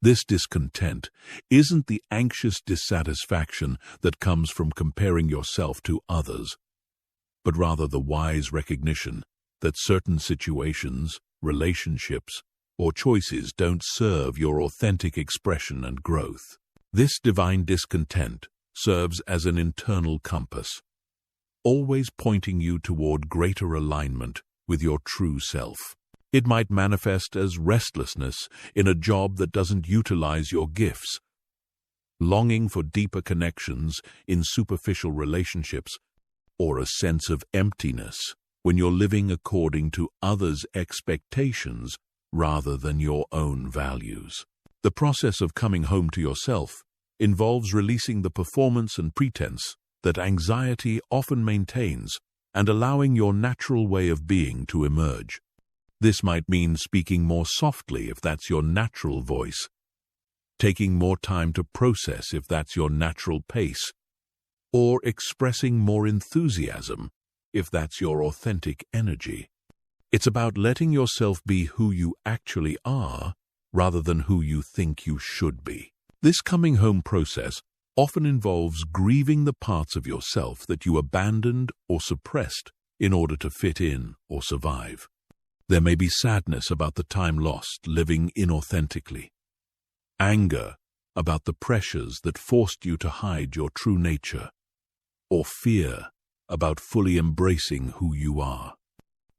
This discontent isn't the anxious dissatisfaction that comes from comparing yourself to others, but rather the wise recognition that certain situations, relationships, or choices don't serve your authentic expression and growth. This divine discontent serves as an internal compass, always pointing you toward greater alignment with your true self. It might manifest as restlessness in a job that doesn't utilize your gifts, longing for deeper connections in superficial relationships, or a sense of emptiness when you're living according to others' expectations rather than your own values. The process of coming home to yourself involves releasing the performance and pretense that anxiety often maintains and allowing your natural way of being to emerge. This might mean speaking more softly if that's your natural voice, taking more time to process if that's your natural pace, or expressing more enthusiasm if that's your authentic energy. It's about letting yourself be who you actually are rather than who you think you should be. This coming home process often involves grieving the parts of yourself that you abandoned or suppressed in order to fit in or survive. There may be sadness about the time lost living inauthentically, anger about the pressures that forced you to hide your true nature, or fear about fully embracing who you are.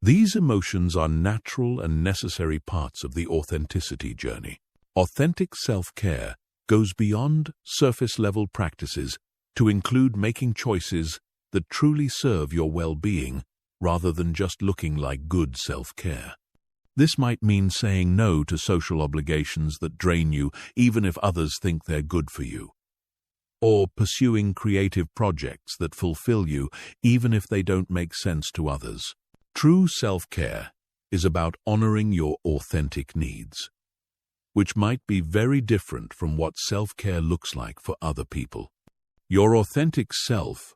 These emotions are natural and necessary parts of the authenticity journey. Authentic self-care goes beyond surface-level practices to include making choices that truly serve your well-being rather than just looking like good self-care. This might mean saying no to social obligations that drain you even if others think they're good for you, or pursuing creative projects that fulfill you even if they don't make sense to others. True self-care is about honoring your authentic needs, which might be very different from what self-care looks like for other people. Your authentic self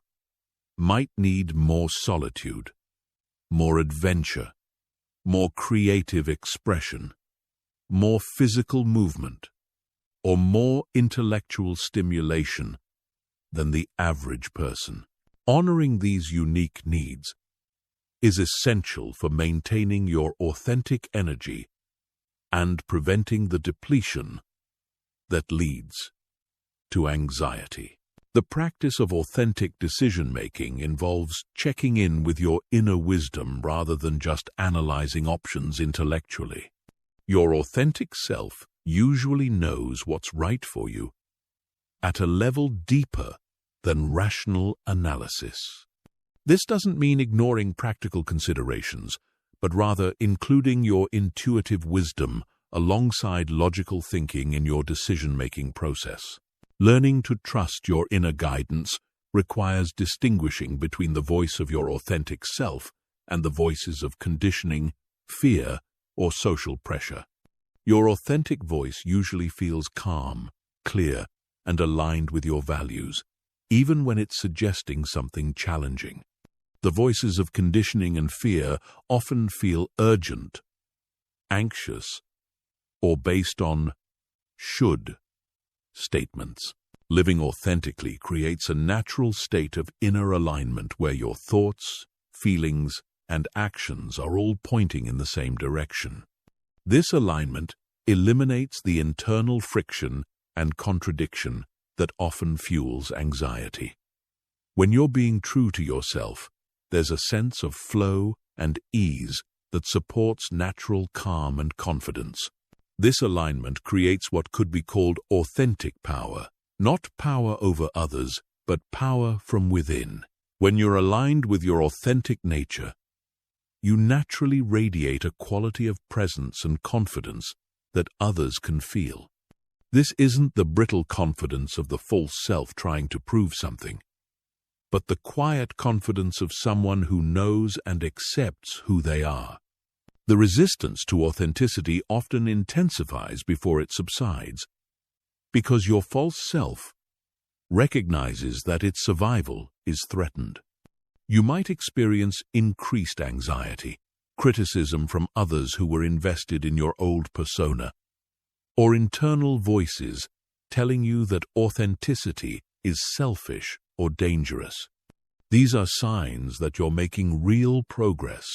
might need more solitude, more adventure, more creative expression, more physical movement, or more intellectual stimulation than the average person. Honoring these unique needs is essential for maintaining your authentic energy and preventing the depletion that leads to anxiety. The practice of authentic decision-making involves checking in with your inner wisdom rather than just analyzing options intellectually. Your authentic self usually knows what's right for you at a level deeper than rational analysis. This doesn't mean ignoring practical considerations, but rather including your intuitive wisdom alongside logical thinking in your decision-making process. Learning to trust your inner guidance requires distinguishing between the voice of your authentic self and the voices of conditioning, fear, or social pressure. Your authentic voice usually feels calm, clear, and aligned with your values, even when it's suggesting something challenging. The voices of conditioning and fear often feel urgent, anxious, or based on should statements. Living authentically creates a natural state of inner alignment where your thoughts, feelings, and actions are all pointing in the same direction. This alignment eliminates the internal friction and contradiction that often fuels anxiety. When you're being true to yourself, there's a sense of flow and ease that supports natural calm and confidence. This alignment creates what could be called authentic power, not power over others, but power from within. When you're aligned with your authentic nature, you naturally radiate a quality of presence and confidence that others can feel. This isn't the brittle confidence of the false self trying to prove something, but the quiet confidence of someone who knows and accepts who they are. The resistance to authenticity often intensifies before it subsides, because your false self recognizes that its survival is threatened. You might experience increased anxiety, criticism from others who were invested in your old persona, or internal voices telling you that authenticity is selfish or dangerous. These are signs that you're making real progress,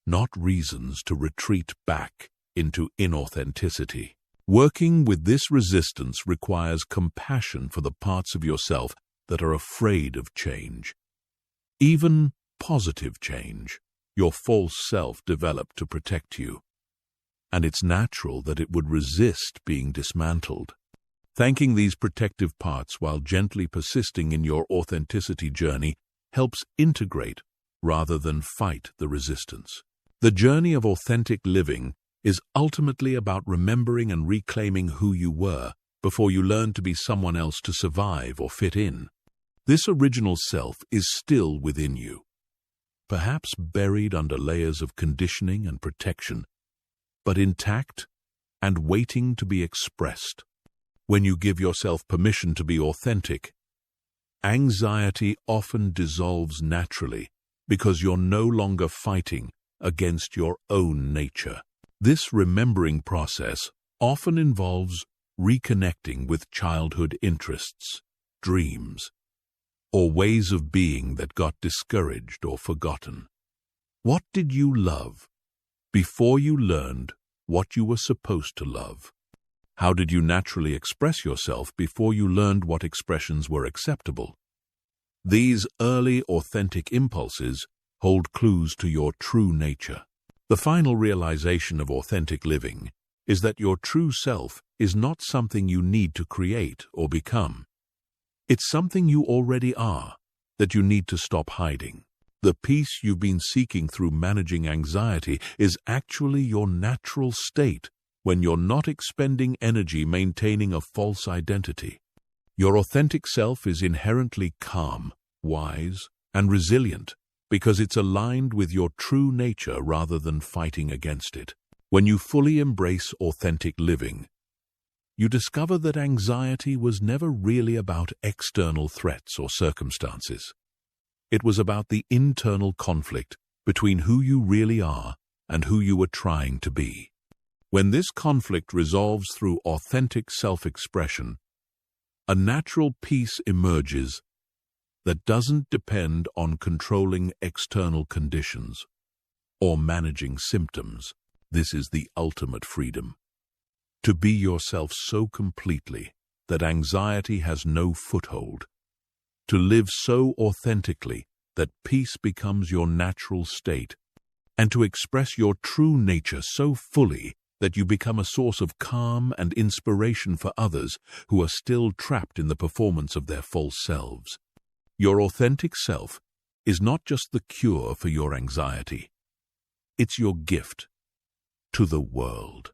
not reasons to retreat back into inauthenticity. Working with this resistance requires compassion for the parts of yourself that are afraid of change. Even positive change, your false self developed to protect you, and it's natural that it would resist being dismantled. Thanking these protective parts while gently persisting in your authenticity journey helps integrate rather than fight the resistance. The journey of authentic living is ultimately about remembering and reclaiming who you were before you learned to be someone else to survive or fit in. This original self is still within you, perhaps buried under layers of conditioning and protection, but intact and waiting to be expressed. When you give yourself permission to be authentic, anxiety often dissolves naturally because you're no longer fighting against your own nature. This remembering process often involves reconnecting with childhood interests, dreams, or ways of being that got discouraged or forgotten. What did you love before you learned what you were supposed to love? How did you naturally express yourself before you learned what expressions were acceptable? These early authentic impulses hold clues to your true nature. The final realization of authentic living is that your true self is not something you need to create or become. It's something you already are, that you need to stop hiding. The peace you've been seeking through managing anxiety is actually your natural state when you're not expending energy maintaining a false identity. Your authentic self is inherently calm, wise, and resilient because it's aligned with your true nature rather than fighting against it. When you fully embrace authentic living, you discover that anxiety was never really about external threats or circumstances. It was about the internal conflict between who you really are and who you were trying to be. When this conflict resolves through authentic self-expression, a natural peace emerges that doesn't depend on controlling external conditions or managing symptoms. This is the ultimate freedom. To be yourself so completely that anxiety has no foothold. To live so authentically that peace becomes your natural state. And to express your true nature so fully that you become a source of calm and inspiration for others who are still trapped in the performance of their false selves. Your authentic self is not just the cure for your anxiety. It's your gift to the world.